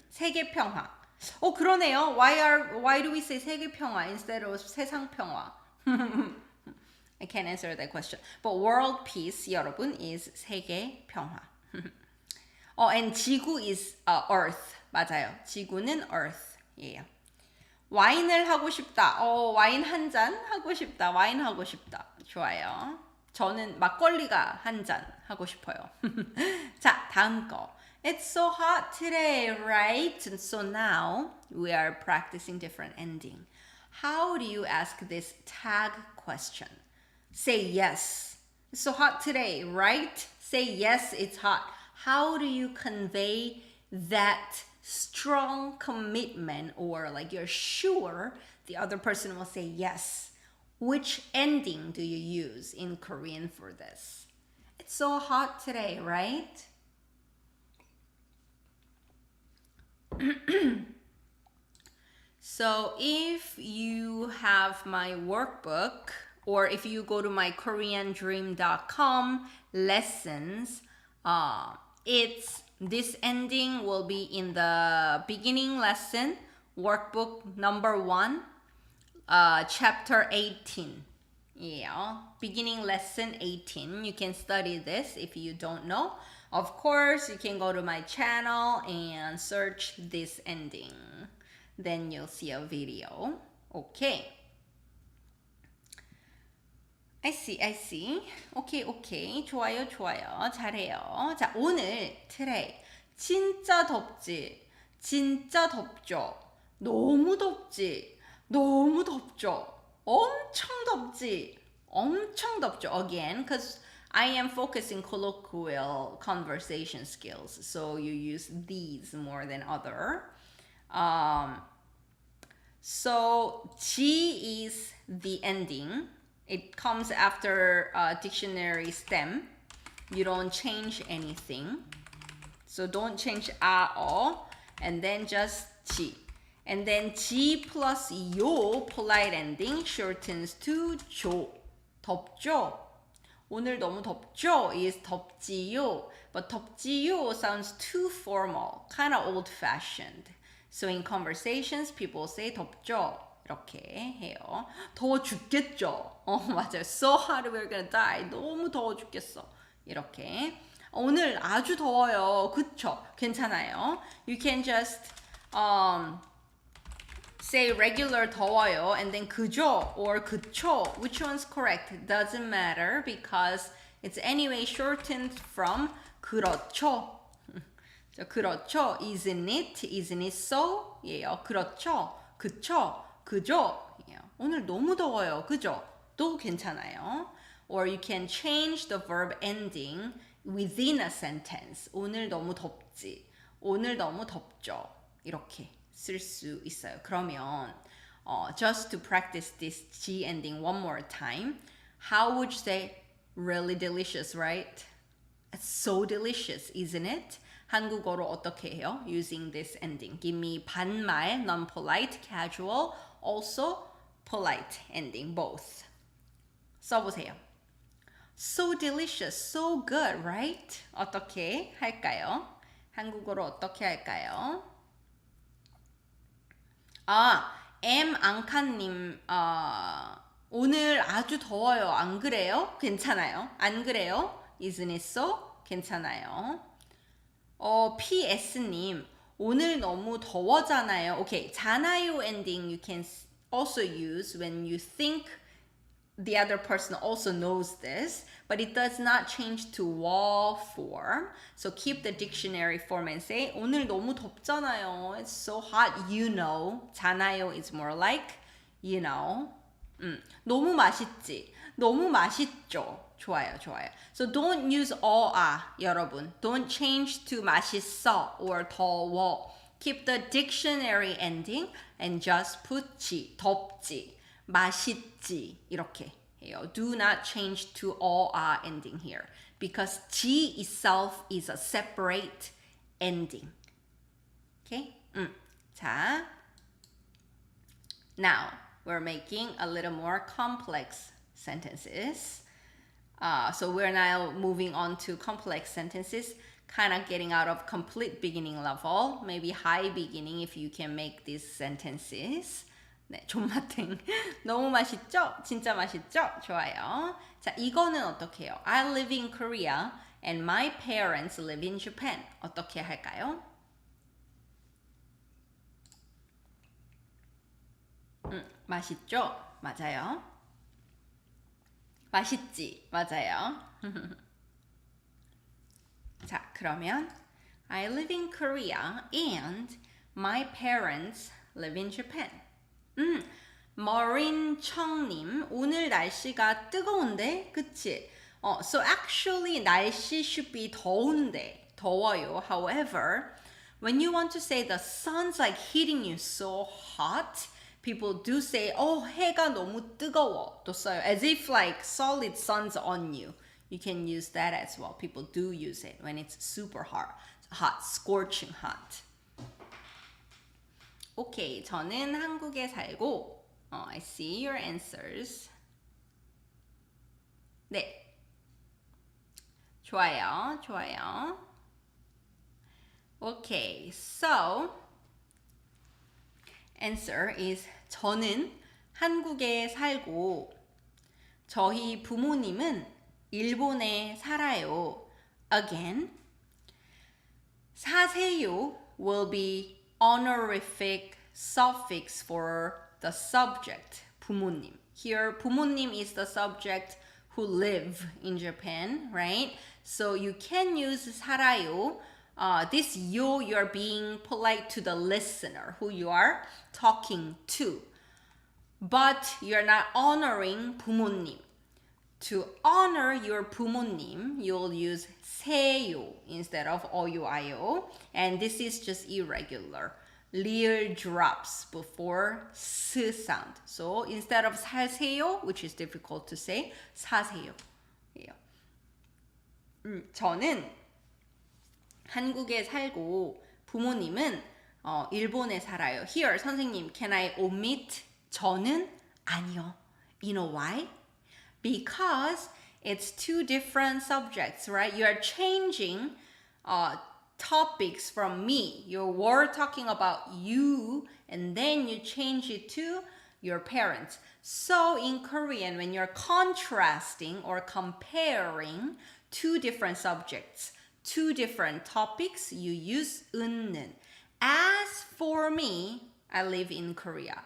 세계 평화. 그러네요. Why do we say 세계 평화 instead of 세상 평화? I can't answer that question. But world peace, 여러분, is 세계 평화. And 지구 is earth. 맞아요. 지구는 earth예요. 와인을 하고 싶다. 와인 한 잔 하고 싶다. 와인 하고 싶다. 좋아요. 저는 막걸리가 한 잔 하고 싶어요. 자, 다음 거. It's so hot today, right? And so now we are practicing different ending. How do you ask this tag question? Say yes. It's so hot today, right? Say yes, it's hot. How do you convey that strong commitment, or like you're sure the other person will say yes? Which ending do you use in Korean for this? It's so hot today, right? So if you have my workbook, or if you go to my koreandream.com lessons, this ending will be in the beginning lesson, workbook number 1, chapter 18. Yeah, beginning lesson 18. You can study this if you don't know. Of course, you can go to my channel and search this ending. Then you'll see a video. Okay. I see. Okay. 좋아요. 잘해요. 자, 오늘 트레이. 진짜 덥지? 진짜 덥죠? 너무 덥지? 너무 덥죠? 엄청 덥지? 엄청 덥죠? Again, because I am focusing colloquial conversation skills, so you use these more than other. So G is the ending. It comes after dictionary stem. You don't change anything. So don't change at all. And then just G. And then G plus 요, polite ending, shortens to 조. 덥죠? 오늘 너무 덥죠? is 덥지요. But 덥지요 sounds too formal, kind of old-fashioned. So in conversations, people say 덥죠? 이렇게 해요. 더워 죽겠죠? 맞아요. So hot, we're gonna die. 너무 더워 죽겠어. 이렇게. 오늘 아주 더워요. 그쵸? 괜찮아요. You can just say regular 더워요 and then 그죠 or 그쵸. Which one's correct? Doesn't matter because it's anyway shortened from 그렇죠. 그렇죠. Isn't it so? 예요. 그렇죠. 그쵸. 그죠. 오늘 너무 더워요. 그죠? 또 괜찮아요. or you can change the verb ending within a sentence. 오늘 너무 덥지. 오늘 너무 덥죠. 이렇게 쓸 수 있어요. 그러면 just to practice this G ending one more time, how would you say really delicious, right? It's so delicious, isn't it? 한국어로 어떻게 해요? Using this ending. Give me 반말, non-polite, casual, also polite ending, both. 써보세요. So delicious, so good, right? 어떻게 할까요? 한국어로 어떻게 할까요? 앙카님, 오늘 아주 더워요. 안 그래요? 괜찮아요? 안 그래요? Isn't it so? 괜찮아요. PS님, 오늘 너무 더워잖아요. Okay, 잖아요 ending you can also use when you think the other person also knows this, but it does not change to wall form. So keep the dictionary form and say, 오늘 너무 덥잖아요. It's so hot, you know. 잖아요 is more like, you know. 너무 맛있지. 너무 맛있죠. 좋아요, 좋아요. So don't use 여러분. Don't change to 맛있어 or 더워. Keep the dictionary ending and just put 지, 덥지. 맛있지 이렇게 해요. Do not change to ending here because 지 itself is a separate ending. Okay? 자, now we're making a little more complex sentences. So we're now moving on to complex sentences, kind of getting out of complete beginning level, maybe high beginning if you can make these sentences. 네, 존맛탱. 너무 맛있죠? 진짜 맛있죠? 좋아요. 자, 이거는 어떻게 해요? I live in Korea and my parents live in Japan. 어떻게 할까요? 맛있죠? 맞아요. 맛있지? 맞아요. 자, 그러면 I live in Korea and my parents live in Japan. 머린 청님, 오늘 날씨가 뜨거운데, 그치? So actually 날씨 should be 더운데, 더워요. However, when you want to say the sun's like hitting you so hot, people do say, 해가 너무 뜨거워. 또 써요. As if like solid sun's on you. You can use that as well. People do use it when it's super hot, scorching hot. 오케이, 저는 한국에 살고 I see your answers. 네, 좋아요, 좋아요. Okay, so answer is 저는 한국에 살고 저희 부모님은 일본에 살아요. Again, 사세요 will be honorific suffix for the subject, 부모님. Here, 부모님 is the subject who live in Japan, right? So you can use 살아요. This you're being polite to the listener who you are talking to. But you're not honoring 부모님. To honor your 부모님, you'll use 세요 instead of 어요아요. And this is just irregular. Leer drops before s sound. So instead of 사세요, which is difficult to say, 사세요. 저는 한국에 살고 부모님은 일본에 살아요. Here, 선생님, can I omit 저는? 아니요. You know why? Because it's two different subjects, right? You are changing topics from me. You were talking about you, and then you change it to your parents. So in Korean, when you're contrasting or comparing two different subjects, two different topics, you use 은는. As for me, I live in Korea.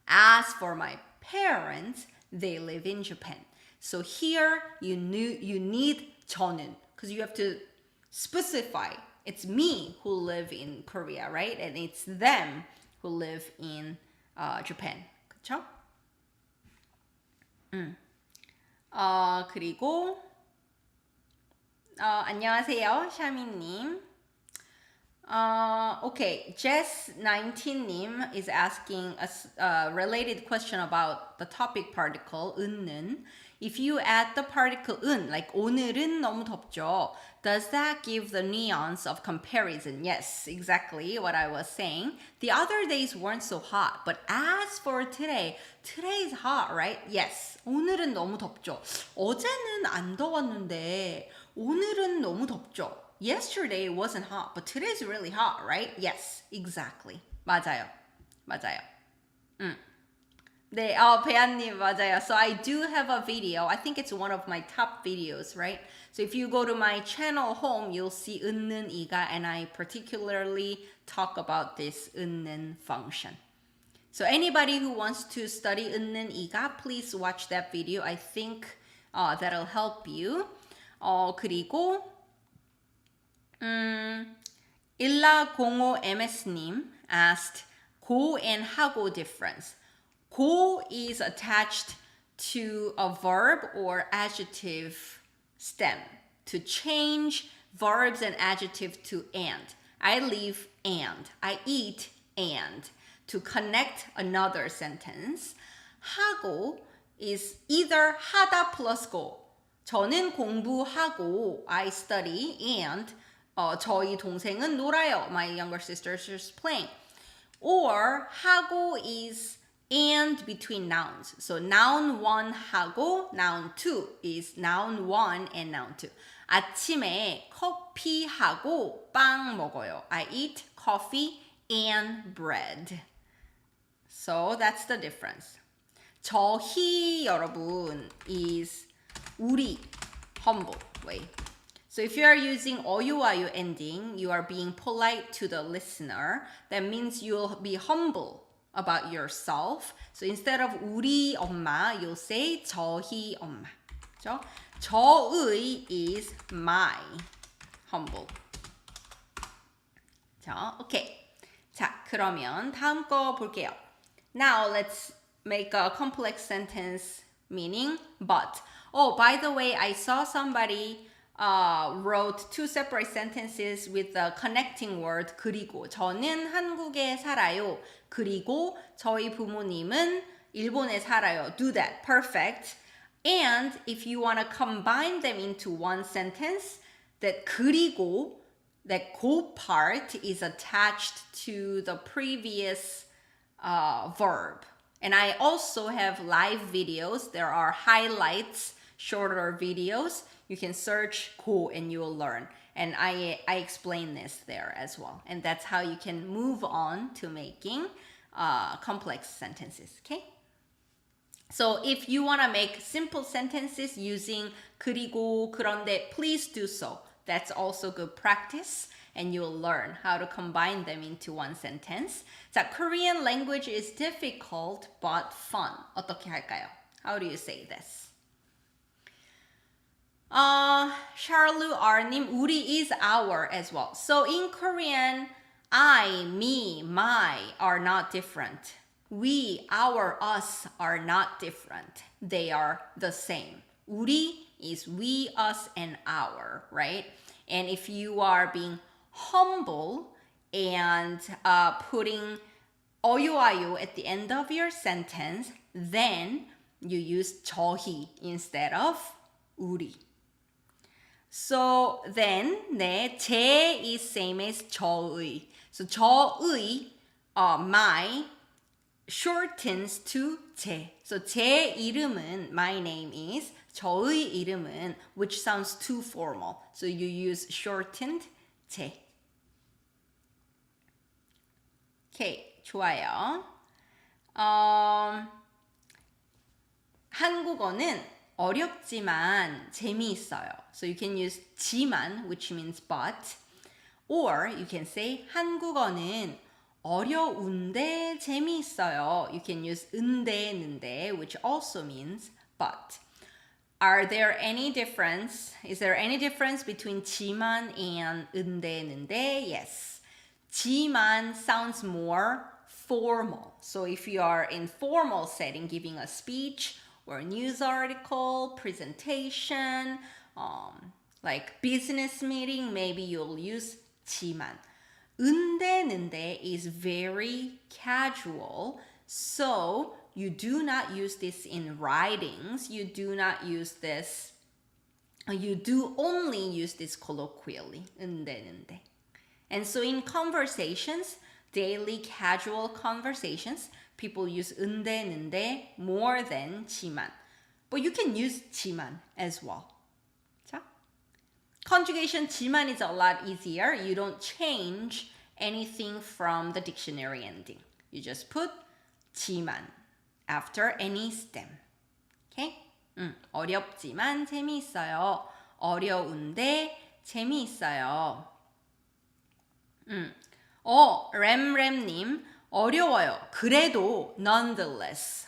As for my parents, they live in Japan. So here you need 저는 because you have to specify it's me who live in Korea, right? And it's them who live in Japan. 그쵸? 그리고 안녕하세요, 샤미님. Okay, Jess19님 is asking a related question about the topic particle 은는. If you add the particle 은, like 오늘은 너무 덥죠, does that give the nuance of comparison? Yes, exactly what I was saying. The other days weren't so hot, but as for today, today is hot, right? Yes, 오늘은 너무 덥죠. 어제는 안 더웠는데 오늘은 너무 덥죠. Yesterday wasn't hot, but today's really hot, right? Yes, exactly. 맞아요. 맞아요. 네, 배아님 맞아요. So I do have a video. I think it's one of my top videos, right? So if you go to my channel home, you'll see 은는 이가, and I particularly talk about this 은는 function. So anybody who wants to study 은는 이가, please watch that video. I think that'll help you. 그리고 1405MS님 asked 고 and 하고 difference. 고 is attached to a verb or adjective stem to change verbs and adjective to and. I live and. I eat and. To connect another sentence. 하고 is either 하다 plus 고. 저는 공부하고 I study and 저희 동생은 놀아요. My younger sister is just playing. Or 하고 is and between nouns. So noun 1 하고 noun 2 is noun 1 and noun 2. 아침에 커피하고 빵 먹어요. I eat coffee and bread. So that's the difference. 저희 여러분 is 우리 humble way. So if you are using 어유와유 ending, you are being polite to the listener. That means you'll be humble about yourself. So instead of 우리 엄마, you'll say 저희 엄마. 그렇죠? 저의 is my humble. 자, 오케이. 자, 그러면 다음 거 볼게요. Now let's make a complex sentence meaning but. Oh, by the way, I saw somebody wrote two separate sentences with the connecting word 그리고. 저는 한국에 살아요. 그리고 저희 부모님은 일본에 살아요. Do that. Perfect. And if you want to combine them into one sentence, that 그리고, that 고 part is attached to the previous verb. And I also have live videos. There are highlights, shorter videos. You can search 고 and you will learn. And I explain this there as well. And that's how you can move on to making complex sentences, okay? So if you want to make simple sentences using 그리고, 그런데, please do so. That's also good practice. And you'll learn how to combine them into one sentence. 자, Korean language is difficult but fun. 어떻게 할까요? How do you say this? Charlu R님, 우리 is our as well. So in Korean, I, me, my are not different. We, our, us are not different. They are the same. 우리 is we, us, and our, right? And if you are being humble and putting 어유아유 at the end of your sentence, then you use 저희 instead of 우리. So then, 네, 제 is same as 저의. So 저의, my, shortens to 제. So 제 이름은, my name is, 저의 이름은, which sounds too formal. So you use shortened 제. Okay, 좋아요. 한국어는 어렵지만 재미있어요. So you can use 지만, which means but, or you can say 한국어는 어려운데 재미있어요. You can use 은데, which also means but. Are there any difference? Is there any difference between 지만 and 은데? Yes. 지만 sounds more formal. So if you are in formal setting, giving a speech or news article, presentation, like business meeting, maybe you'll use 지만. 근데 is very casual, so you do not use this in writings. You do not use this. You do only use this colloquially. 근데. And so in conversations, daily casual conversations, people use 근데 more than 지만. But you can use 지만 as well. 자, conjugation 지만 is a lot easier. You don't change anything from the dictionary ending. You just put 지만 after any stem. Okay? 어렵지만 재미있어요. 어려운데 재미있어요. 램램님 어려워요. 그래도 nonetheless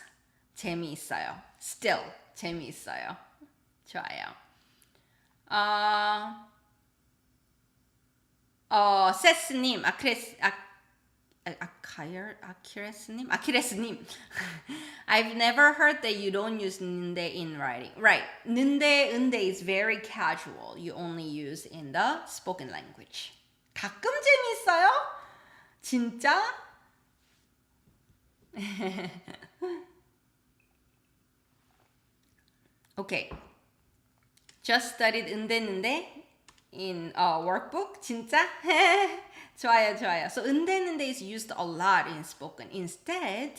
재미있어요. Still 재미있어요. 좋아요. 세스님, 아키레스님. I've never heard that you don't use 는데 in writing. Right. 근데 is very casual. You only use in the spoken language. 가끔 재미있어요? 진짜? Okay. Just studied 근데 in workbook? 진짜? 좋아요. So 근데 is used a lot in spoken. Instead,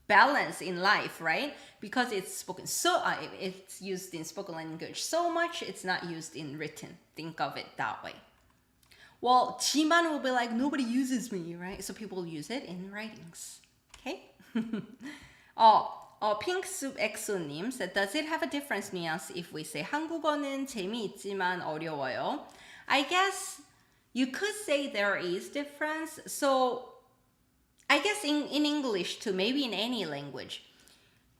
balance in life, right? Because it's spoken so it's used in spoken language so much, it's not used in written. Think of it that way. Well, 지만 will be like nobody uses me, right? So people use it in writings. Okay? Pink Soup Exo님 said, does it have a difference nuance if we say 한국어는 재미있지만 어려워요? I guess you could say there is difference. So I guess in English too, maybe in any language.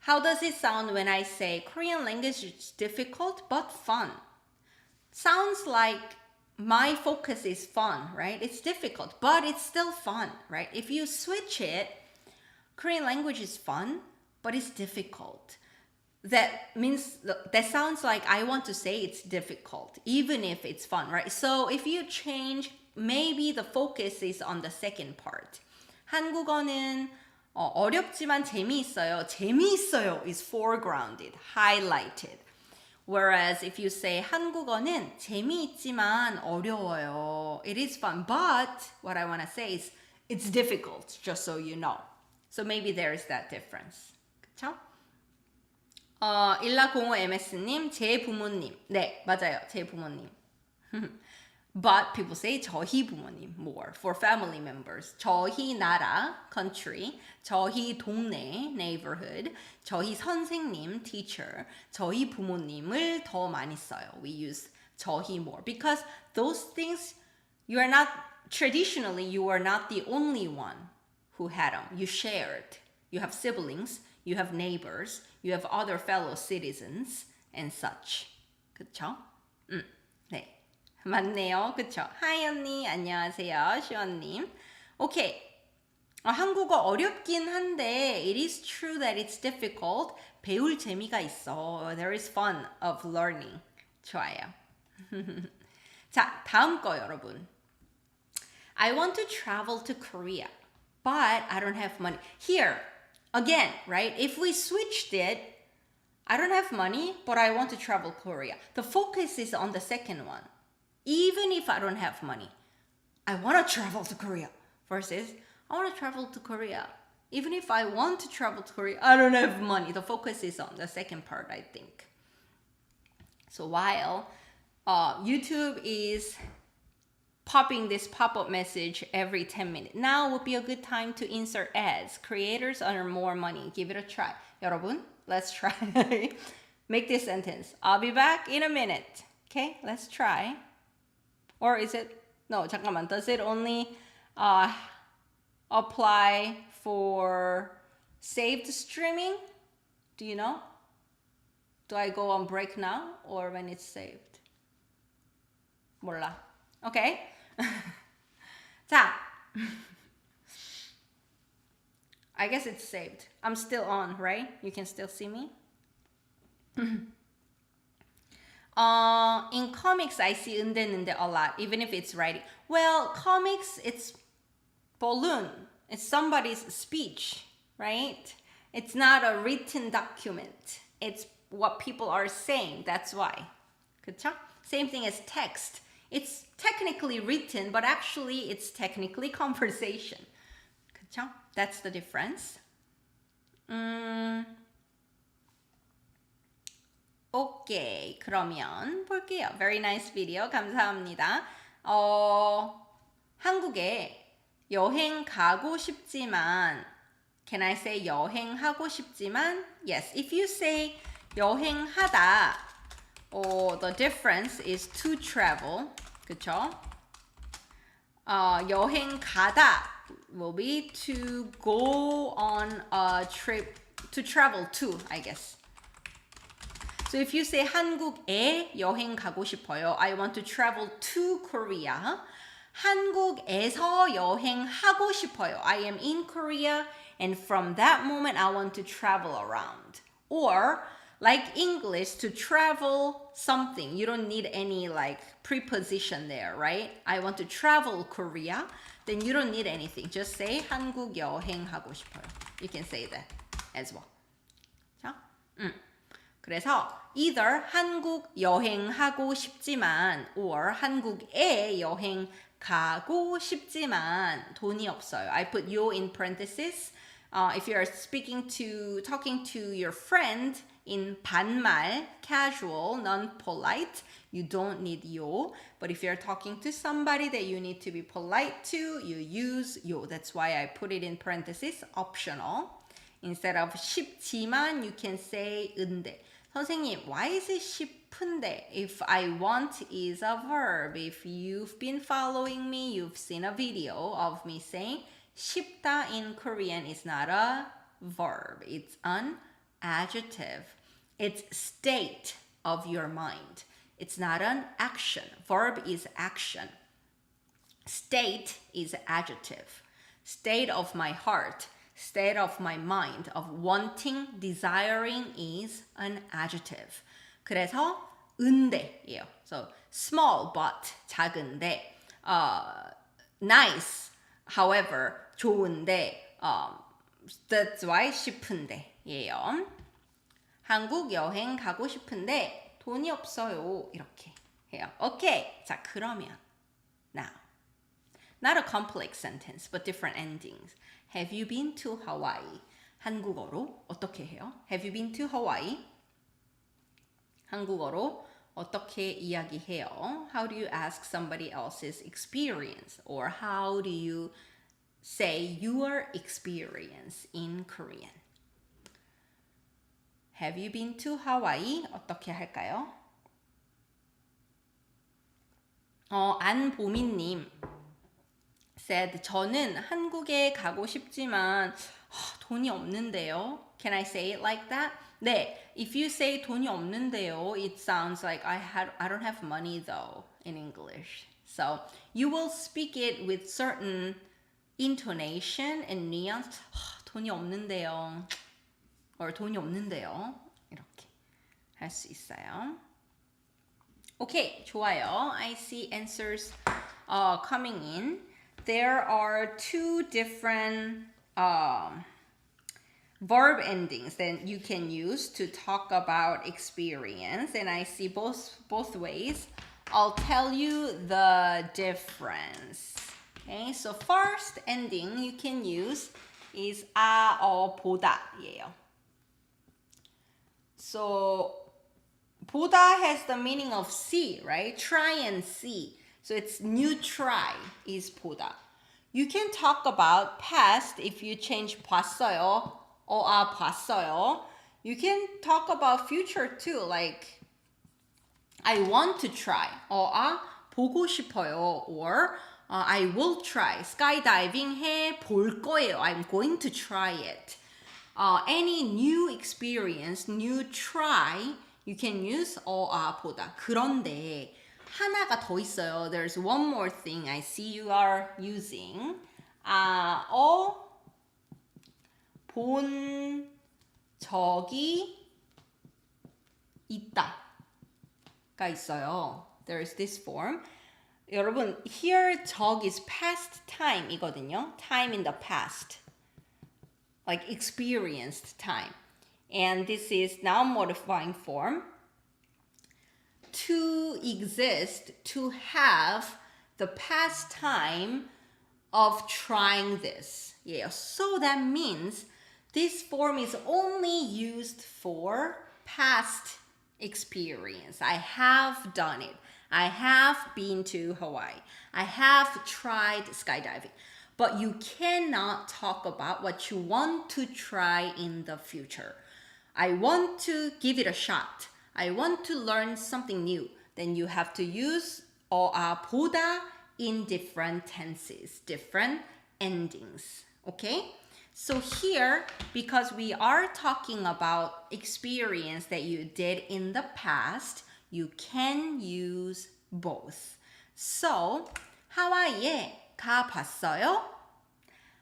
How does it sound when I say Korean language is difficult but fun? Sounds like my focus is fun, right? It's difficult, but it's still fun, right? If you switch it, Korean language is fun, but it's difficult. That means, that sounds like I want to say it's difficult, even if it's fun, right? So if you change, maybe the focus is on the second part. 한국어는 어렵지만 재미있어요. 재미있어요 is foregrounded, highlighted. Whereas if you say 한국어는 재미있지만 어려워요. It is fun, but what I want to say is it's difficult, just so you know. So maybe there is that difference. 그쵸? 1405MS님, 제 부모님. 네, 맞아요. 제 부모님. But people say 저희 부모님 more for family members. 저희 나라, country. 저희 동네, neighborhood. 저희 선생님, teacher. 저희 부모님을 더 많이 써요. We use 저희 more. Because those things, traditionally, you are not the only one who had them. You shared. You have siblings. You have neighbors. You have other fellow citizens and such. 그쵸? 네. 맞네요. 그쵸? 하이 언니, 안녕하세요. 시원님. 오케이. 한국어 어렵긴 한데 it is true that it's difficult. 배울 재미가 있어. There is fun of learning. 좋아요. 자, 다음 거 여러분. I want to travel to Korea, but I don't have money. Here, again, right? If we switched it, I don't have money, but I want to travel Korea. The focus is on the second one. Even if I don't have money, I want to travel to Korea. Versus, I want to travel to Korea. Even if I want to travel to Korea, I don't have money. The focus is on the second part, I think. So while YouTube is popping this pop-up message every 10 minutes, now would be a good time to insert ads. Creators earn more money. Give it a try. 여러분, let's try. Make this sentence. I'll be back in a minute. Okay, let's try. Or is it, no, 잠깐만. Does it only apply for saved streaming? Do you know? Do I go on break now or when it's saved? 몰라. Okay. 자. I guess it's saved. I'm still on, right? You can still see me? In comics, I see 은데 a lot, even if it's writing. Well, comics, it's balloon. It's somebody's speech, right? It's not a written document. It's what people are saying. That's why. 그쵸? Same thing as text. It's technically written, but actually it's technically conversation. 그쵸? That's the difference. 오케이. 그러면 볼게요. Very nice video. 감사합니다. 한국에 여행 가고 싶지만 Can I say 여행하고 싶지만? Yes. If you say 여행하다, the difference is to travel. 그쵸? 여행 가다 will be to go on a trip, to travel to, I guess. So if you say 한국에 여행 가고 싶어요, I want to travel to Korea. 한국에서 여행하고 싶어요. I am in Korea and from that moment I want to travel around. Or like English, to travel something, you don't need any like preposition there, right? I want to travel Korea, then you don't need anything. Just say 한국 여행하고 싶어요. You can say that as well. 자, 그래서 either 한국 여행하고 싶지만 or 한국에 여행 가고 싶지만 돈이 없어요. I put you in parentheses. If you're talking to your friend in 반말, casual, non-polite, you don't need yo. But if you're talking to somebody that you need to be polite to, you use yo. That's why I put it in parentheses, optional. Instead of 싶지만, you can say 은데. 선생님, why is it 싶은데? If I want is a verb. If you've been following me, you've seen a video of me saying 싶다 in Korean is not a verb. It's an adjective. It's state of your mind. It's not an action. Verb is action. State is adjective. State of my heart. State of my mind, of wanting, desiring is an adjective. 그래서 은데예요. So small but 작은데, nice, however, 좋은데, that's why 싶은데예요. 한국 여행 가고 싶은데 돈이 없어요. 이렇게 해요. 오케이. 자, 그러면 now. Not a complex sentence, but different endings. Have you been to Hawaii? 한국어로 어떻게 해요? Have you been to Hawaii? 한국어로 어떻게 이야기해요? How do you ask somebody else's experience? Or how do you say your experience in Korean? Have you been to Hawaii? 어떻게 할까요? 안보미님 said, 저는 한국에 가고 싶지만 돈이 없는데요. Can I say it like that? 네, if you say 돈이 없는데요, it sounds like I don't have money though in English. So you will speak it with certain intonation and nuance. 돈이 없는데요. or 돈이 없는데요. 이렇게 할 수 있어요. 오케이, 좋아요. I see answers coming in. There are two different verb endings that you can use to talk about experience, and I see both ways. I'll tell you the difference. Okay, so first ending you can use is 보다예요. So 보다 has the meaning of see, right? Try and see. So it's new try is 보다. You can talk about past if you change 봤어요 or 봤어요. You can talk about future too, like I want to try or 보고 싶어요 or I will try. skydiving 해 볼 거예요. I'm going to try it. Any new experience, new try, you can use 보다. 그런데 하나가 더 있어요. There's one more thing I see you are using. 본 적이 있다가 있어요. There is this form. 여러분, here jog is past time이거든요. Time in the past. Like experienced time. And this is now modifying form. To exist, to have the past time of trying this. Yeah, so that means this form is only used for past experience. I have done it. I have been to Hawaii. I have tried skydiving. But you cannot talk about what you want to try in the future. I want to give it a shot. I want to learn something new. Then you have to use 보다 in different tenses, different endings. Okay? So here, because we are talking about experience that you did in the past, you can use both. So, 하와이에 가봤어요?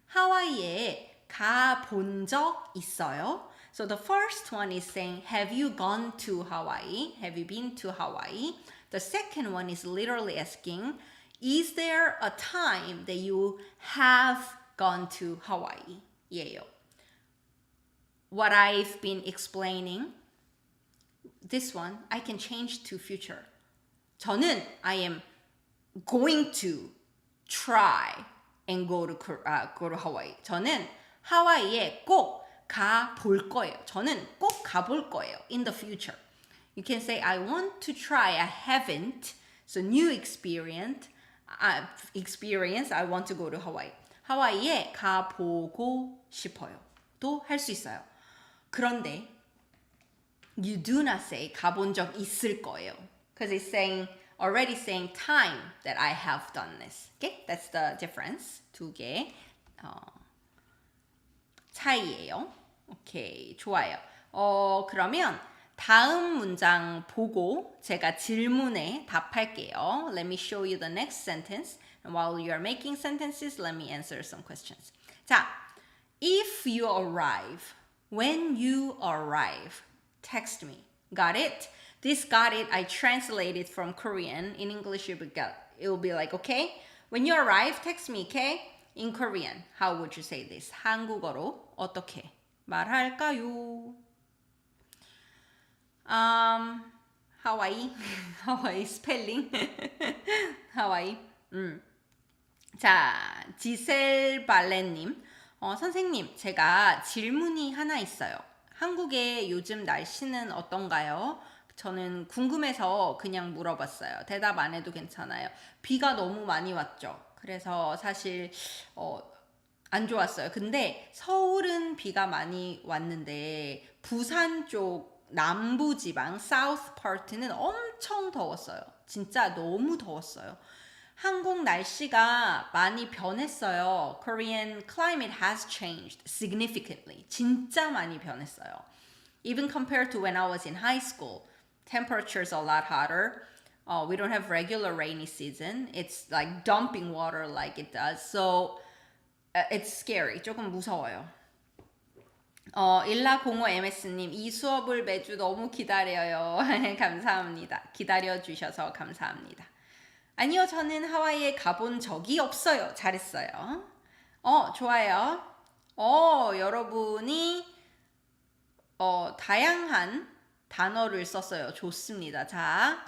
하와이에 가본 적 있어요? So the first one is saying, have you gone to Hawaii? Have you been to Hawaii? The second one is literally asking, is there a time that you have gone to Hawaii? 예요. What I've been explaining, this one, I can change to future. 저는 I am going to try and go to Hawaii. 저는 하와이에 꼭 가볼 거예요. 저는 꼭 가볼 거예요. In the future. You can say, I want to try. I haven't. So new experience, I want to go to Hawaii. 하와이에 가보고 싶어요. 또 할 수 있어요. 그런데 you do not say 가본 적 있을 거예요. Because it's saying, already saying time that I have done this. Okay? That's the difference. 두 개 차이예요. 오케이, 좋아요. 그러면 다음 문장 보고 제가 질문에 답할게요. Let me show you the next sentence. And while you are making sentences, let me answer some questions. 자, if you arrive, when you arrive, text me. Got it? This got it, I translated from Korean. In English, it will be like, okay? When you arrive, text me, okay? In Korean, how would you say this? 한국어로 어떻게 말할까요? 하와이, 하와이 스펠링, 하와이. 자, 지셀 발레님, 선생님, 제가 질문이 하나 있어요. 한국의 요즘 날씨는 어떤가요? 저는 궁금해서 그냥 물어봤어요. 대답 안 해도 괜찮아요. 비가 너무 많이 왔죠. 그래서 사실 안 좋았어요. 근데 서울은 비가 많이 왔는데 부산 쪽 남부 지방, South Part는 엄청 더웠어요. 진짜 너무 더웠어요. 한국 날씨가 많이 변했어요. Korean climate has changed significantly. 진짜 많이 변했어요. Even compared to when I was in high school, temperature's a lot hotter. We don't have regular rainy season. It's like dumping water like it does. So it's scary. 조금 무서워요. 1405MS님, 이 수업을 매주 너무 기다려요. 감사합니다. 기다려주셔서 감사합니다. 아니요, 저는 하와이에 가본 적이 없어요. 잘했어요. 좋아요. 여러분이 다양한 단어를 썼어요. 좋습니다. 자,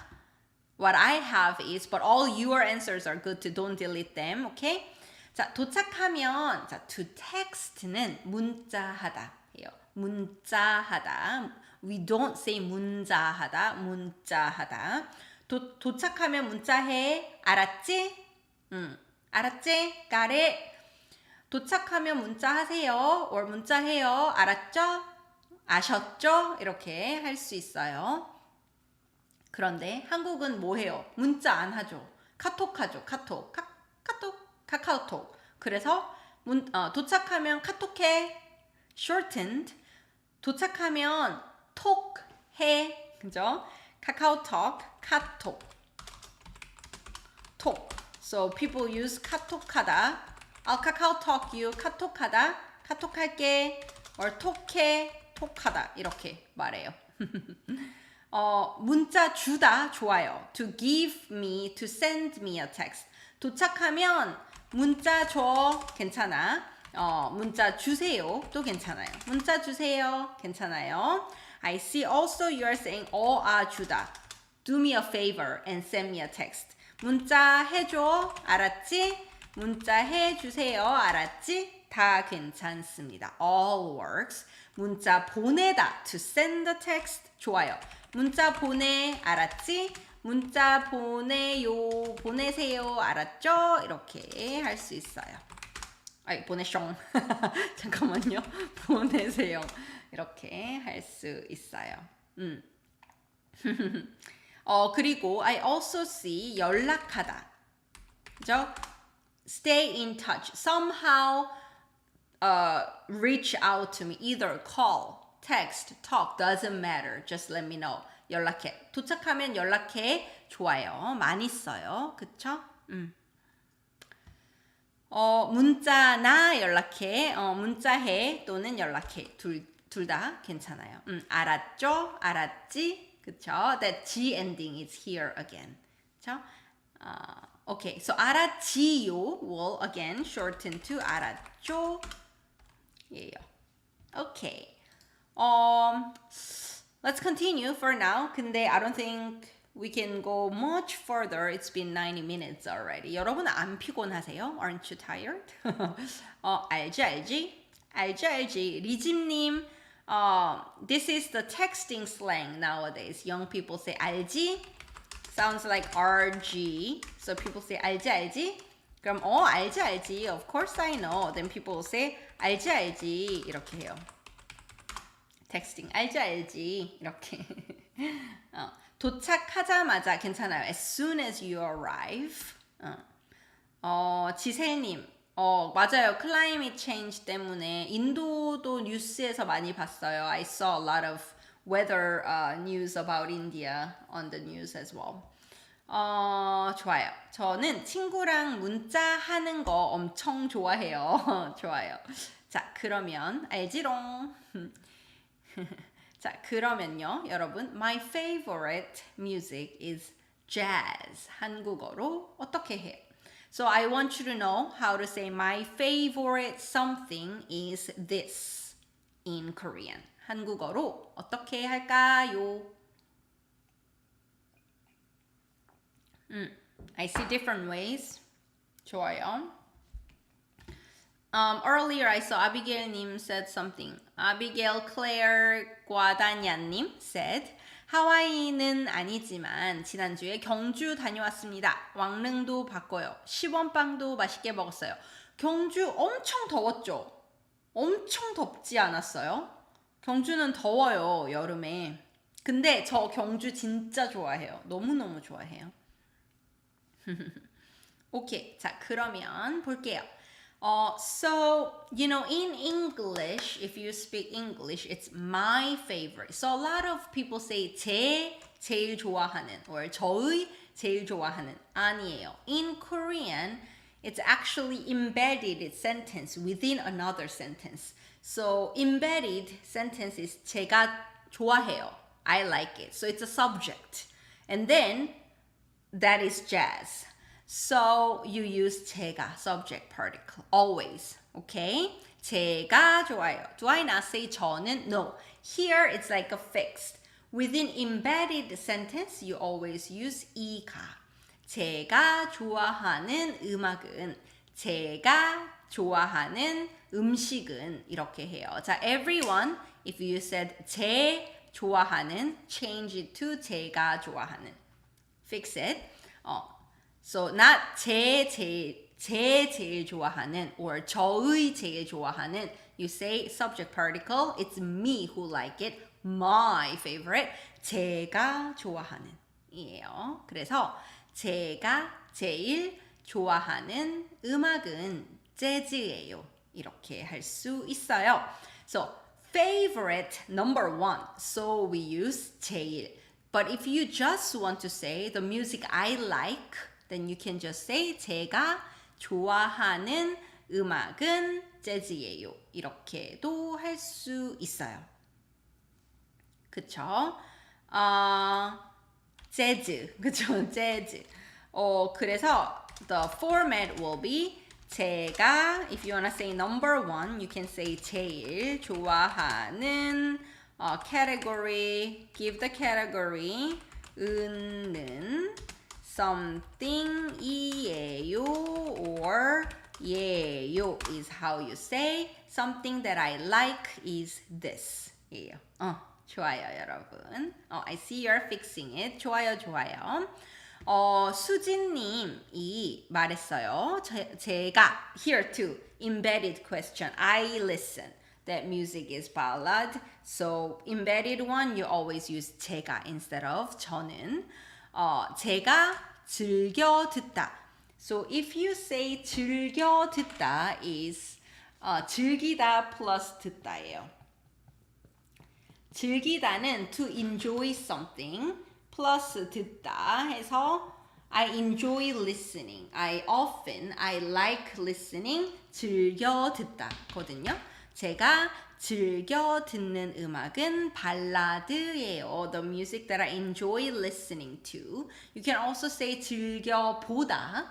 what I have is, but all your answers are good too. Don't delete them, okay? 자, 도착하면, 자, to text는 문자하다. 문자하다. We don't say 문자하다. 문자하다. 도착하면 문자해. 알았지? 알았지? Got it? 도착하면 문자하세요. or 문자해요. 알았죠? 아셨죠? 이렇게 할 수 있어요. 그런데 한국은 뭐 해요? 문자 안 하죠. 카톡 하죠. 카카오톡. 그래서 도착하면 카톡해. shortened. 도착하면 톡 해. 그죠? 카카오톡, 카톡. So people use 카톡하다. I'll 카카오톡 you. 카톡하다. 카톡할게. or 톡해. 톡하다. 이렇게 말해요. 문자 주다 좋아요. To give me, to send me a text. 도착하면 문자 줘 괜찮아. 문자 주세요 또 괜찮아요. 문자 주세요 괜찮아요. I see also you are saying 주다. Do me a favor and send me a text. 문자 해줘 알았지? 문자 해주세요 알았지? 다 괜찮습니다. All works. 문자 보내다. To send a text. 좋아요. 문자 보내 알았지? 문자 보내요 보내세요 알았죠? 이렇게 할 수 있어요. 아이 보내숑 잠깐만요. 보내세요 이렇게 할 수 있어요. 그리고 I also see 연락하다. 그죠? Stay in touch. Somehow reach out to me. Either call, text, talk. Doesn't matter. Just let me know. 연락해. 도착하면 연락해. 좋아요. 많이 써요. 그쵸? 문자나 연락해. 문자해 또는 연락해. 둘 다 괜찮아요. 알았죠? 알았지? 그쵸? That G ending is here again. 그쵸? Okay, so 알았지요 will again shorten to 알았죠? 예요. Okay. Let's continue for now. 근데 I don't think we can go much further. It's been 90 minutes already. 여러분 안 피곤하세요? Aren't you tired? 알지. 리짐님, this is the texting slang nowadays. Young people say 알지? Sounds like RG. So people say 알지. 그럼 알지. Of course I know. Then people will say 알지. 이렇게 해요. texting 알지. 이렇게. 도착하자마자 괜찮아요. As soon as you arrive. 지세님. 맞아요. Climate change 때문에 인도도 뉴스에서 많이 봤어요. I saw a lot of weather news about India on the news as well. 좋아요. 저는 친구랑 문자하는 거 엄청 좋아해요. 좋아요. 자, 그러면 알지롱. 자, 그러면요, 여러분, my favorite music is jazz. 한국어로 어떻게 해요? So I want you to know how to say my favorite something is this in Korean. 한국어로 어떻게 할까요? I see different ways. 좋아요. Earlier I saw Abigail 님 said something. Abigail Claire 과다냐님 said 하와이는 아니지만 지난주에 경주 다녀왔습니다. 왕릉도 봤고요. 시원빵도 맛있게 먹었어요. 경주 엄청 더웠죠? 엄청 덥지 않았어요? 경주는 더워요, 여름에. 근데 저 경주 진짜 좋아해요. 너무너무 좋아해요. 오케이, 자 그러면 볼게요. So, you know, in English, if you speak English, it's my favorite. So a lot of people say 제일 좋아하는 or 저의 제일 좋아하는 아니에요. In Korean, it's actually embedded sentence within another sentence. So embedded sentence is 제가 좋아해요. I like it. So it's a subject. And then that is jazz. So you use 제가 subject particle always. Okay? 제가 좋아요. Do I not say 저는? No. Here it's like a fixed. Within embedded sentence you always use 이가. 제가 좋아하는 음악은 제가 좋아하는 음식은 이렇게 해요. 자, everyone if you said 제 좋아하는 change it to 제가 좋아하는. Fix it. So not 제일 좋아하는 or 저의 제일 좋아하는. You say subject particle. It's me who like it. My favorite. 제가 좋아하는 이에요. 그래서 제가 제일 좋아하는 음악은 재즈예요. 이렇게 할 수 있어요. So favorite number one. So we use 제일. But if you just want to say the music I like, then you can just say 제가 좋아하는 음악은 재즈예요. 이렇게도 할 수 있어요. 그쵸? 재즈. 그쵸? 재즈. 그래서 the format will be 제가, if you wanna say number one, you can say 제일 좋아하는 category, give the category, 는 something이에요 or 예요 is how you say. Something that I like is this. 예요. 좋아요, 여러분. I see you're fixing it. 좋아요, 좋아요. 수진님이 말했어요. 제가 here too embedded question. I listen. That music is ballad. So embedded one you always use 제가 instead of 저는. 제가 즐겨 듣다. So if you say 즐겨 듣다 is 즐기다 plus 듣다예요. 즐기다는 to enjoy something plus 듣다 해서 I enjoy listening. I like listening. 즐겨 듣다거든요. 제가 즐겨 듣는 음악은 발라드예요. The music that I enjoy listening to. You can also say 즐겨 보다.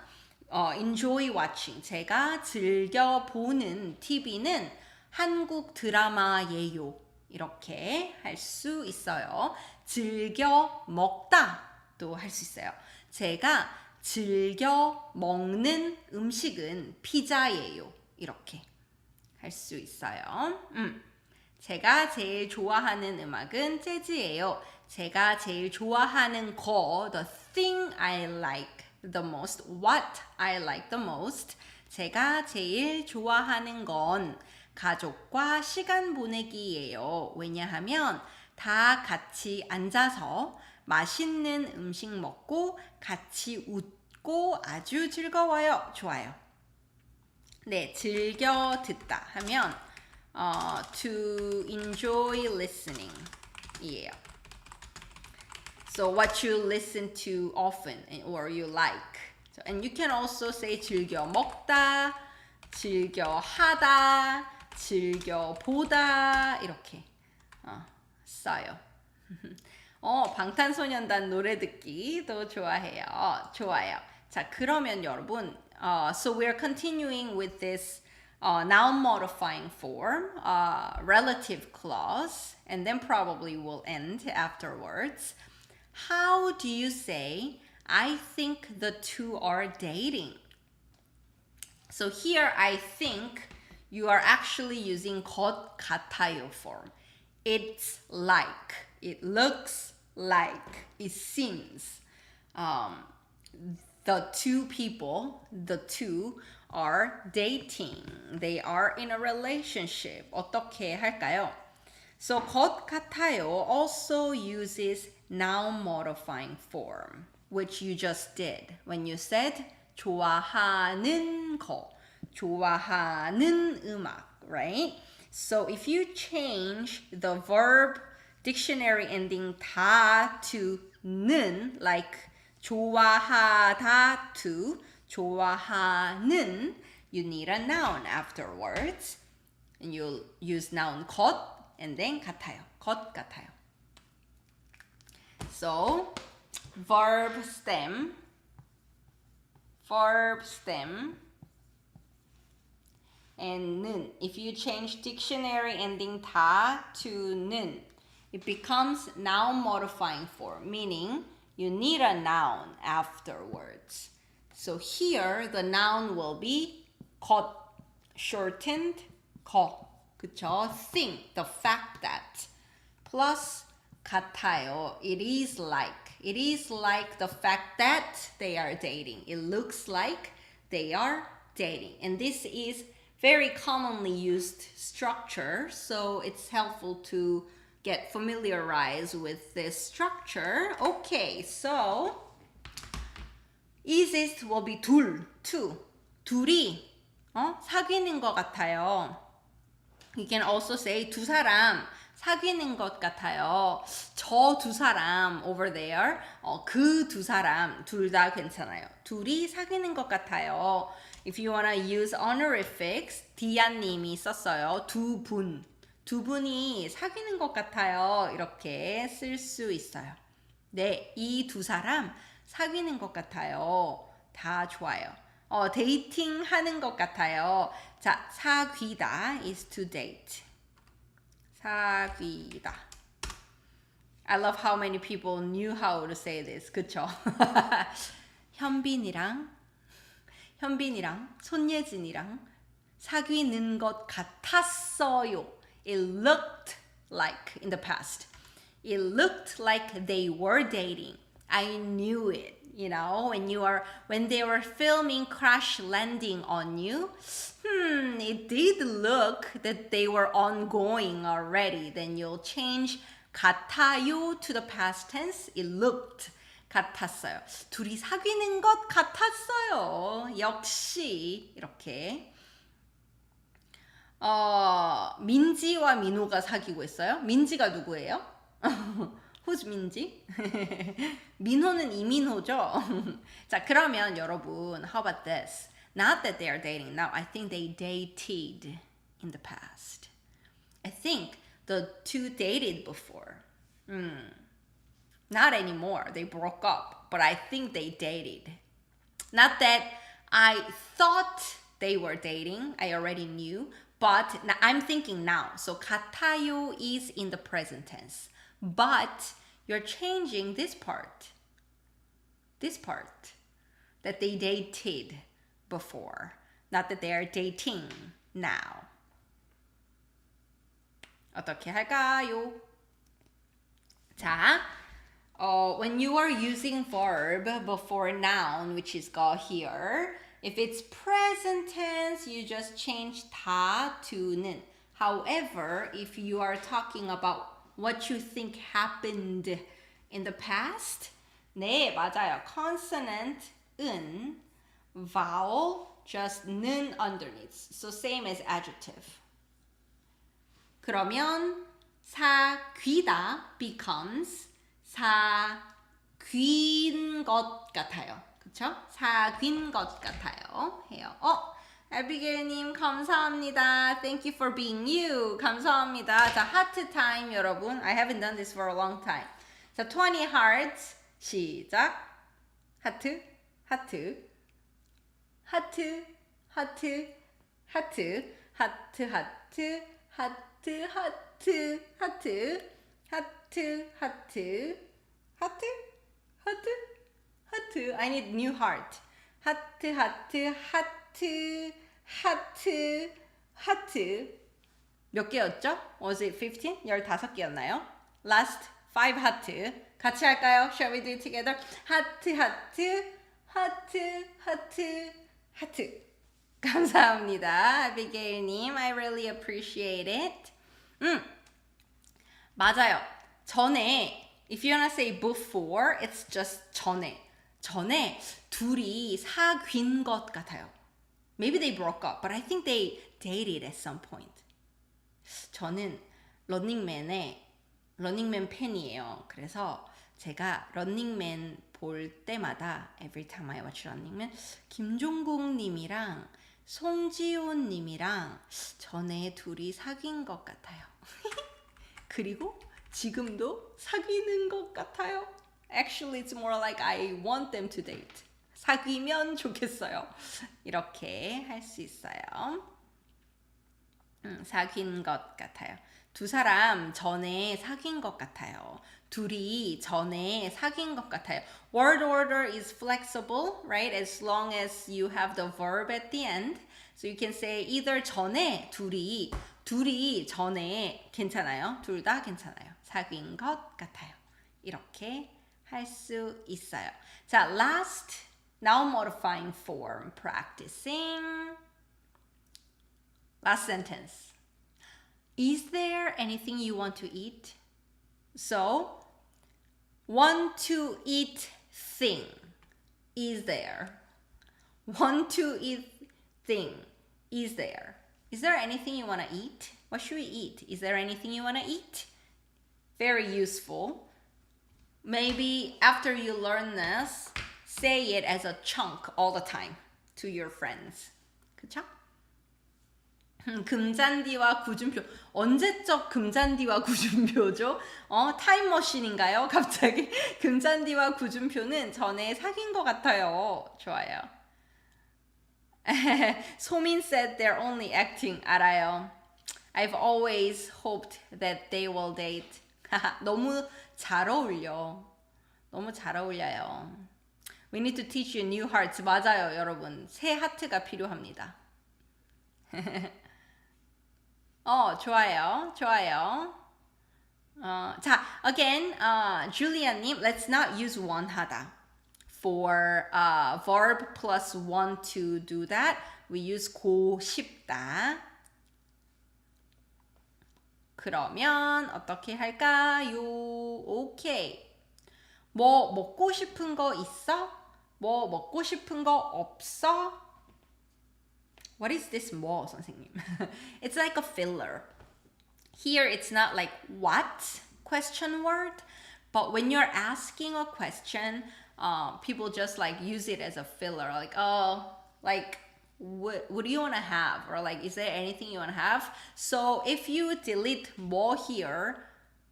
Enjoy watching. 제가 즐겨 보는 TV는 한국 드라마예요. 이렇게 할 수 있어요. 즐겨 먹다도 할 수 있어요. 제가 즐겨 먹는 음식은 피자예요. 이렇게 할 수 있어요. 제가 제일 좋아하는 음악은 재즈예요. 제가 제일 좋아하는 거, the thing I like the most, what I like the most. 제가 제일 좋아하는 건 가족과 시간 보내기예요. 왜냐하면 다 같이 앉아서 맛있는 음식 먹고 같이 웃고 아주 즐거워요. 좋아요. 네, 즐겨 듣다 하면 to enjoy listening 이에요. So what you listen to often or you like. So, and you can also say 즐겨 먹다, 즐겨 하다, 즐겨 보다 이렇게 써요. 방탄소년단 노래 듣기도 좋아해요. 좋아요. 자, 그러면 여러분, so we're continuing with this noun modifying form, relative clause, and then probably we'll end afterwards. How do you say, I think the two are dating? So here, I think you are actually using 것 같아요 form. It's like, it looks like, it seems. The two people, the two are dating. They are in a relationship. 어떻게 할까요? So 것 같아요 also uses noun modifying form, which you just did when you said 좋아하는 거, 좋아하는 음악, right? So if you change the verb dictionary ending 다 to 는, like 좋아하다 to 좋아하는, you need a noun afterwards. And you'll use noun 것 and then 같아요. 것 같아요. So verb stem, and 는. If you change dictionary ending 다 to 는, it becomes noun modifying form, meaning you need a noun afterwards. So here the noun will be 것, shortened 거, 그쵸? Think, the fact that, plus 같아요, it is like. It is like the fact that they are dating. It looks like they are dating. And this is very commonly used structure, so it's helpful to get familiarized with this structure. Okay, so easiest will be 둘, two. 둘이 사귀는 것 같아요. You can also say 두 사람 사귀는 것 같아요. 저 두 사람 over there, 그 두 사람 둘 다 괜찮아요. 둘이 사귀는 것 같아요. If you wanna use honorifics, 디아님이 썼어요. 두 두 분이 사귀는 것 같아요. 이렇게 쓸 수 있어요. 네, 이 두 사람 사귀는 것 같아요. 다 좋아요. 데이팅 하는 것 같아요. 자, 사귀다 is to date. 사귀다. I love how many people knew how to say this. 그쵸? 현빈이랑 손예진이랑 사귀는 것 같았어요. It looked like in the past. It looked like they were dating. I knew it. You know, when they were filming Crash Landing on You, it did look that they were ongoing already. Then you'll change 같아요 to the past tense. It looked 같았어요. 둘이 사귀는 것 같았어요. 역시 이렇게. 민지와 민호가 사귀고 있어요. 민지가 누구예요? Who's 민지? 민호는 이민호죠? 자, 그러면 여러분, how about this? Not that they are dating now. I think they dated in the past. I think the two dated before. Not anymore. They broke up. But I think they dated. Not that I thought they were dating. I already knew. But I'm thinking now. So 같아요 is in the present tense. But you're changing this part. This part. That they dated before. Not that they are dating now. 어떻게 할까요? 자, when you are using verb before noun, which is got here, if it's present tense, you just change 다 to 는. However, if you are talking about what you think happened in the past, 네, 맞아요. consonant, 은, vowel, just 는 underneath. So same as adjective. 그러면 사귀다 becomes 사귄 것 같아요. 그쵸? 사귄 것 같아요. 해요. 에비게일님 감사합니다. Thank you for being you. 감사합니다. 자, 하트 타임 여러분. I haven't done this for a long time. 자, 20 hearts. 시작. 하트, 하트, 하트, 하트, 하트, 하트, 하트, 하트, 하트, 하트, 하트, 하트, 하트, 하트, 하트. I need new heart. 하트, 하트, 하트, 하트, 하트. 몇 개였죠? Was it 15? 15개였나요? Last 5 하트. 같이 할까요? Shall we do it together? 하트, 하트, 하트, 하트, 하트. 감사합니다. 아비게일님, I really appreciate it. 맞아요. 전에, if you wanna say before, it's just 전에. 전에 둘이 사귄 것 같아요. Maybe they broke up, but I think they dated at some point. 저는 런닝맨 팬이에요. 그래서 제가 런닝맨 볼 때마다 every time I watch 런닝맨 김종국 님이랑 송지훈 님이랑 전에 둘이 사귄 것 같아요. 그리고 지금도 사귀는 것 같아요. Actually, it's more like I want them to date. 사귀면 좋겠어요. 이렇게 할 수 있어요. 사귄 것 같아요. 두 사람 전에 사귄 것 같아요. 둘이 전에 사귄 것 같아요. Word order is flexible, right? As long as you have the verb at the end. So you can say either 전에, 둘이 전에 괜찮아요. 둘 다 괜찮아요. 사귄 것 같아요. 이렇게 할 수 있어요. 자, last, now modifying form, practicing. Last sentence. Is there anything you want to eat? So, want to eat thing. Is there? Want to eat thing. Is there? Is there anything you want to eat? What should we eat? Is there anything you want to eat? Very useful. Maybe after you learn this, say it as a chunk all the time to your friends. 그쵸? 금잔디와 구준표. 언제적 금잔디와 구준표죠? 타임머신인가요? 갑자기 금잔디와 구준표는 전에 사귄 것 같아요. 좋아요. 소민 said they're only acting. 알아요. I've always hoped that they will date. 너무 잘 어울려. 너무 잘 어울려요. We need to teach you new hearts. 맞아요, 여러분. 새 하트가 필요합니다. 좋아요. 좋아요. 자, again, Julia님, let's not use one 하다. For verb plus want to do that, we use 고 싶다. 그러면 어떻게 할까요? 오케이. 뭐 먹고 싶은 거 있어? 뭐 먹고 싶은 거 없어? What is this 뭐, 선생님? It's like a filler. Here it's not like what question word, but when you're asking a question, people just like use it as a filler. Like, oh, like what do you want to have? Or like, is there anything you want to have? So if you delete 뭐 here,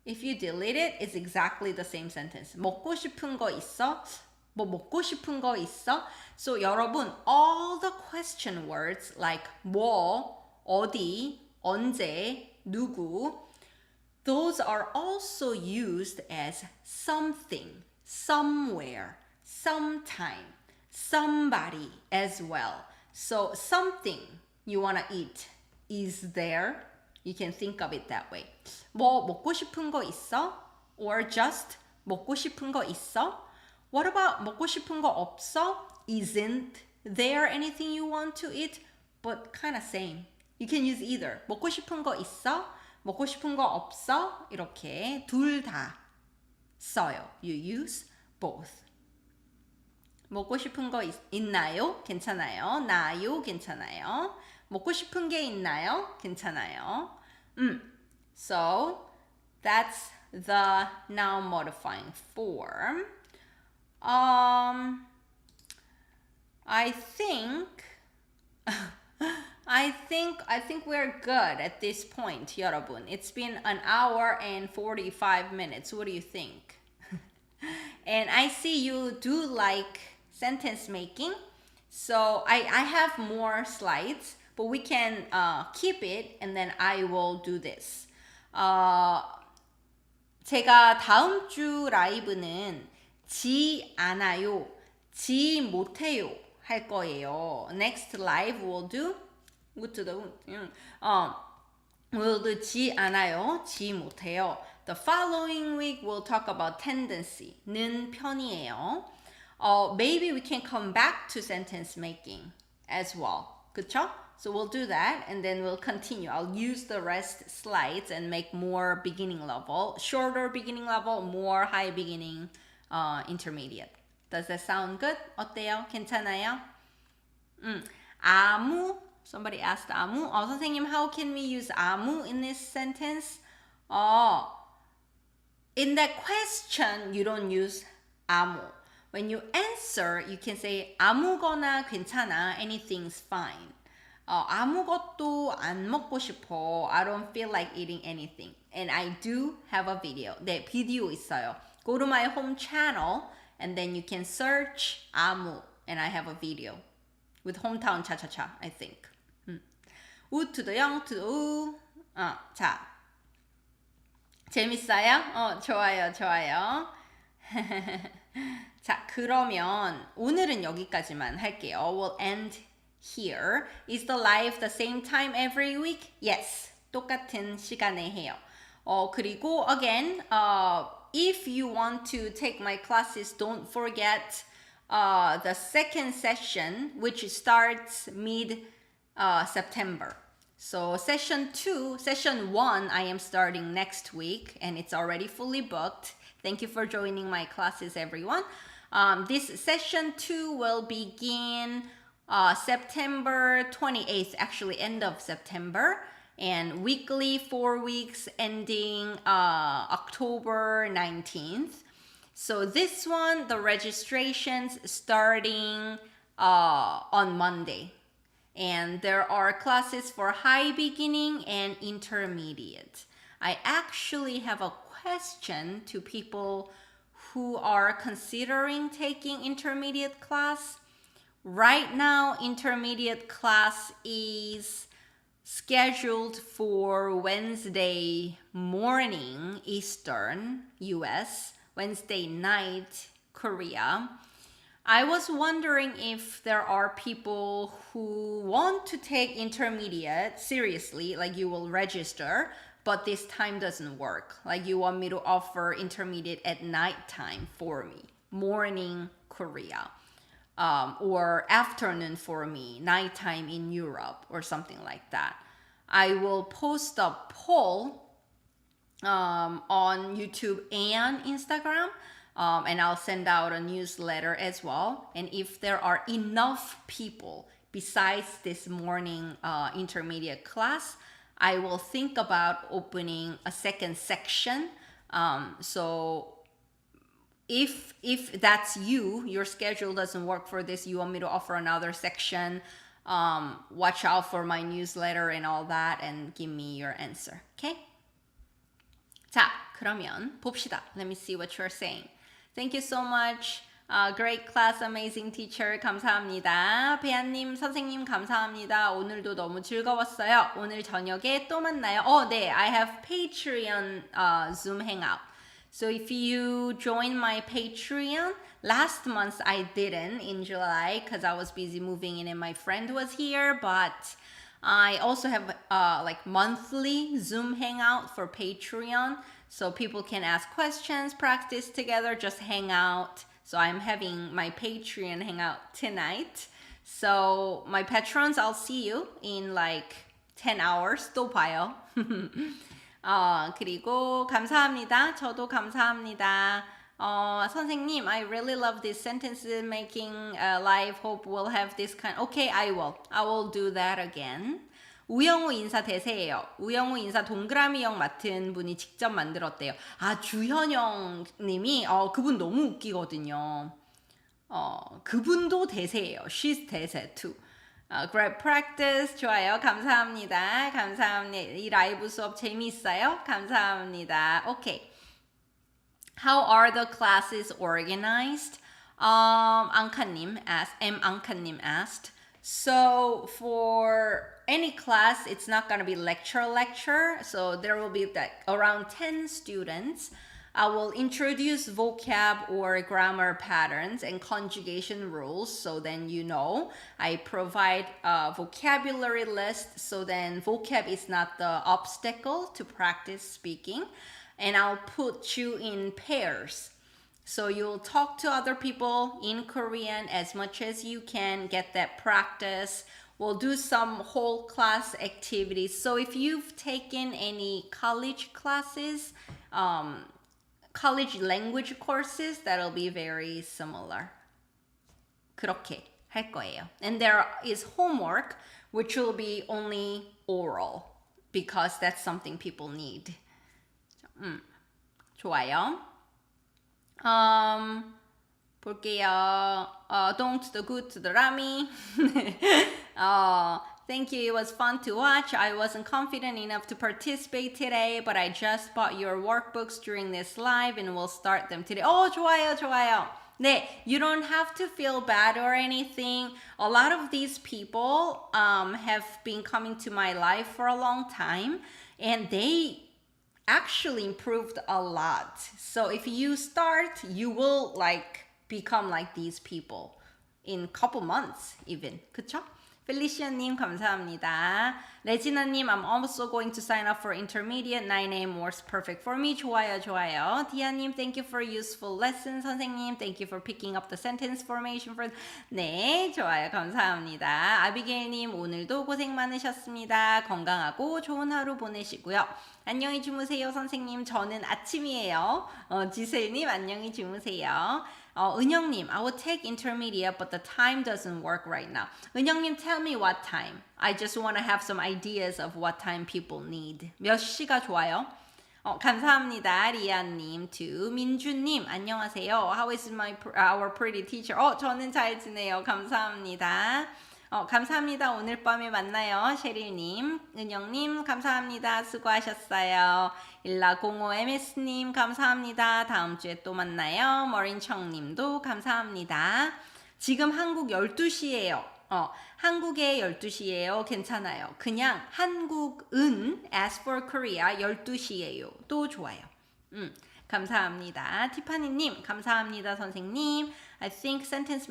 if you delete it, it's exactly the same sentence. 먹고 싶은 거 있어? 뭐 먹고 싶은 거 있어? So 여러분, all the question words like 뭐, 어디, 언제, 누구, those are also used as something, somewhere, sometime, somebody as well. So something you want to eat is there. You can think of it that way. 뭐 먹고 싶은 거 있어? Or just 먹고 싶은 거 있어? What about 먹고 싶은 거 없어? Isn't there anything you want to eat? But kind of same. You can use either. 먹고 싶은 거 있어? 먹고 싶은 거 없어? 이렇게 둘 다 써요. You use both. 먹고 싶은 거 있나요? 괜찮아요. 나요? 괜찮아요. 먹고 싶은 게 있나요? 괜찮아요. So that's the noun modifying form. I think we're good at this point, 여러분. It's been an hour and 45 minutes. What do you think? And I see you do like sentence making. So I have more slides, but we can keep it and then I will do this. 제가 다음 주 라이브는 지 않아요, 지 못해요 할 거예요. Next live we'll do we'll do 지 않아요, 지 못해요. The following week we'll talk about tendency, 는 편이에요. Maybe we can come back to sentence making as well. 그쵸? So we'll do that and then we'll continue. I'll use the rest slides and make more beginning level, shorter beginning level, more high beginning, intermediate. Does that sound good? 어때요? 괜찮아요? 아무, somebody asked 아무. 선생님, how can we use 아무 in this sentence? In that question, you don't use 아무. When you answer, you can say 아무거나 괜찮아, anything's fine. 아무것도 안 먹고 싶어. I don't feel like eating anything. And I do have a video. 네, 비디오 있어요. Go to my home channel and then you can search 아무 and I have a video with hometown cha-cha-cha, I think. 우 to the young to the 우. 자, 재밌어요? 좋아요, 좋아요. 자, 그러면 오늘은 여기까지만 할게요. We'll end here. Is the live the same time every week? Yes. 똑같은 시간에 해요. 그리고 again, if you want to take my classes, don't forget the second session, which starts mid-September. So session 1, I am starting next week, and it's already fully booked. Thank you for joining my classes, everyone. This session 2 will begin September 28th, actually end of September, and weekly 4 weeks ending October 19th. So this one, the registrations starting on Monday. And there are classes for high beginning and intermediate. I actually have a question to people who are considering taking intermediate class. Right now, intermediate class is scheduled for Wednesday morning Eastern US, Wednesday night Korea. I was wondering if there are people who want to take intermediate seriously, like you will register, but this time doesn't work. Like you want me to offer intermediate at night time for me, morning Korea, or afternoon for me, nighttime in Europe, or something like that. I will post a poll on YouTube and Instagram. And I'll send out a newsletter as well. And if there are enough people besides this morning intermediate class, I will think about opening a second section. So if that's you, your schedule doesn't work for this, you want me to offer another section, watch out for my newsletter and all that and give me your answer. Okay? 자, 그러면 봅시다. Let me see what you're saying. Thank you so much. Great class, amazing teacher. 감사합니다. 배안님, 선생님 감사합니다. 오늘도 너무 즐거웠어요. 오늘 저녁에 또 만나요. 네, I have Patreon Zoom Hangout. So if you join my Patreon, last month I didn't in July because I was busy moving in and my friend was here, but I also have like monthly Zoom Hangout for Patreon. So people can ask questions, practice together, just hang out. So I'm having my Patreon hangout tonight. So my patrons, I'll see you in like 10 hours. 또 봐요. 그리고 감사합니다. 저도 감사합니다. 선생님, I really love this sentence making live. Hope we'll have this kind. Okay, I will do that again. 우영우 인사 대세예요. 우영우 인사 동그라미 형 맡은 분이 직접 만들었대요. 주현영 님이 그분 너무 웃기거든요. 그분도 대세예요. She's 대세 too. Great practice. 좋아요. 감사합니다. 감사합니다. 이 라이브 수업 재미있어요? 감사합니다. Okay. How are the classes organized? 앙카님 asked. 앙카님 asked. So for any class, it's not going to be lecture. So there will be like around 10 students. I will introduce vocab or grammar patterns and conjugation rules. So then you know, I provide a vocabulary list. So then vocab is not the obstacle to practice speaking. And I'll put you in pairs. So you'll talk to other people in Korean as much as you can, get that practice. We'll do some whole class activities. So if you've taken any college classes, college language courses, that'll be very similar. 그렇게 할 거예요. And there is homework, which will be only oral, because that's something people need. 좋아요. 볼게요. Don't the good to the Rami. Thank you. It was fun to watch. I wasn't confident enough to participate today, but I just bought your workbooks during this live and will start them today. 좋아요. 네, you don't have to feel bad or anything. A lot of these people have been coming to my life for a long time, and they actually improved a lot. So if you start, you will like become like these people in a couple months even. 그쵸? 펠리시아님 감사합니다. 레지나님, I'm also going to sign up for intermediate. 9 a.m. works perfect for me. 좋아요. 디아님, thank you for useful lessons. 선생님, thank you for picking up the sentence formation for. 네, 좋아요. 감사합니다. 아비게일님, 오늘도 고생 많으셨습니다. 건강하고 좋은 하루 보내시고요. 안녕히 주무세요, 선생님. 저는 아침이에요. 지셀님, 안녕히 주무세요. 은영님, I will take intermediate, but the time doesn't work right now. 은영님, tell me what time. I just want to have some ideas of what time people need. 몇 시가 좋아요? 감사합니다, 리아님. to 민주님, 안녕하세요. How is our pretty teacher? 저는 잘 지내요. 감사합니다. 감사합니다. 오늘 밤에 만나요. 셰릴님, 은영님, 감사합니다. 수고하셨어요. 1405MS님, 감사합니다. 다음 주에 또 만나요. 머린청님도 감사합니다. 지금 한국 12시예요. 한국의 12시예요. 괜찮아요. 그냥 한국은 as for Korea 12시예요. 또 좋아요. 감사합니다. 티파니님, 감사합니다. 선생님. I think sentence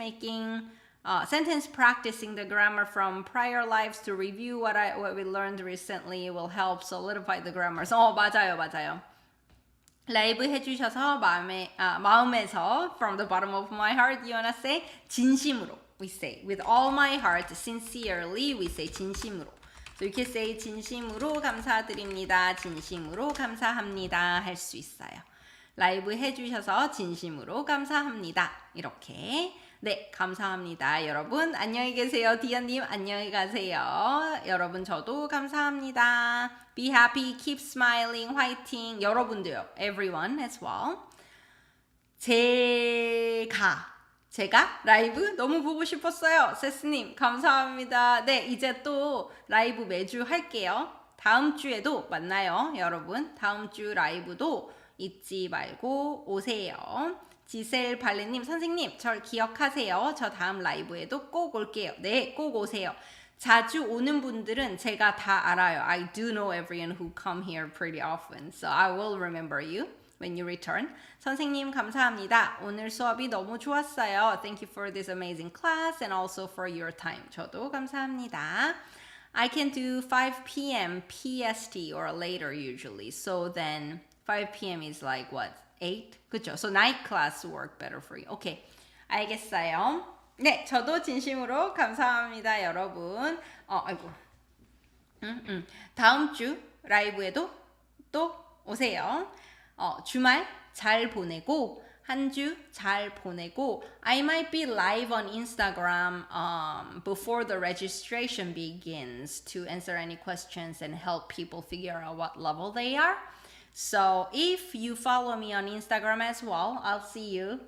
practicing the grammar from prior lives to review what we learned recently will help solidify the grammar. 맞아요. 라이브 해주셔서 마음에서 from the bottom of my heart, you wanna say 진심으로. We say with all my heart, sincerely. We say 진심으로. So you can say 진심으로 감사드립니다. 진심으로 감사합니다. 할 수 있어요. 라이브 해주셔서 진심으로 감사합니다. 이렇게. 네, 감사합니다. 여러분, 안녕히 계세요. 디아님, 안녕히 가세요. 여러분, 저도 감사합니다. Be happy, keep smiling, 화이팅. 여러분도요. Everyone as well. 제가 라이브 너무 보고 싶었어요. 세스님, 감사합니다. 네, 이제 또 라이브 매주 할게요. 다음 주에도 만나요, 여러분. 다음 주 라이브도 잊지 말고 오세요. 지셀 발레님, 선생님, 절 기억하세요. 저 다음 라이브에도 꼭 올게요. 네, 꼭 오세요. 자주 오는 분들은 제가 다 알아요. I do know everyone who come here pretty often. So I will remember you when you return. 선생님, 감사합니다. 오늘 수업이 너무 좋았어요. Thank you for this amazing class and also for your time. 저도 감사합니다. I can do 5 p.m. PST or later usually. So then 5 p.m. is like what? 8? 그쵸? So night class work better for you. 오케이. 알겠어요. 네, 저도 진심으로 감사합니다, 여러분. 아이고. 다음 주 라이브에도 또 오세요. 주말 잘 보내고 한 주 잘 보내고 I might be live on Instagram before the registration begins to answer any questions and help people figure out what level they are. So if you follow me on Instagram as well, I'll see you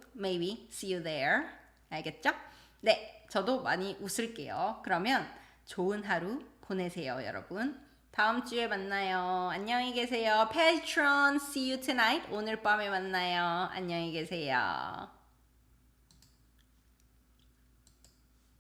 there. 알겠죠? 네, 저도 많이 웃을게요. 그러면 좋은 하루 보내세요, 여러분. 다음 주에 만나요. 안녕히 계세요. patron, see you tonight. 오늘 밤에 만나요. 안녕히 계세요.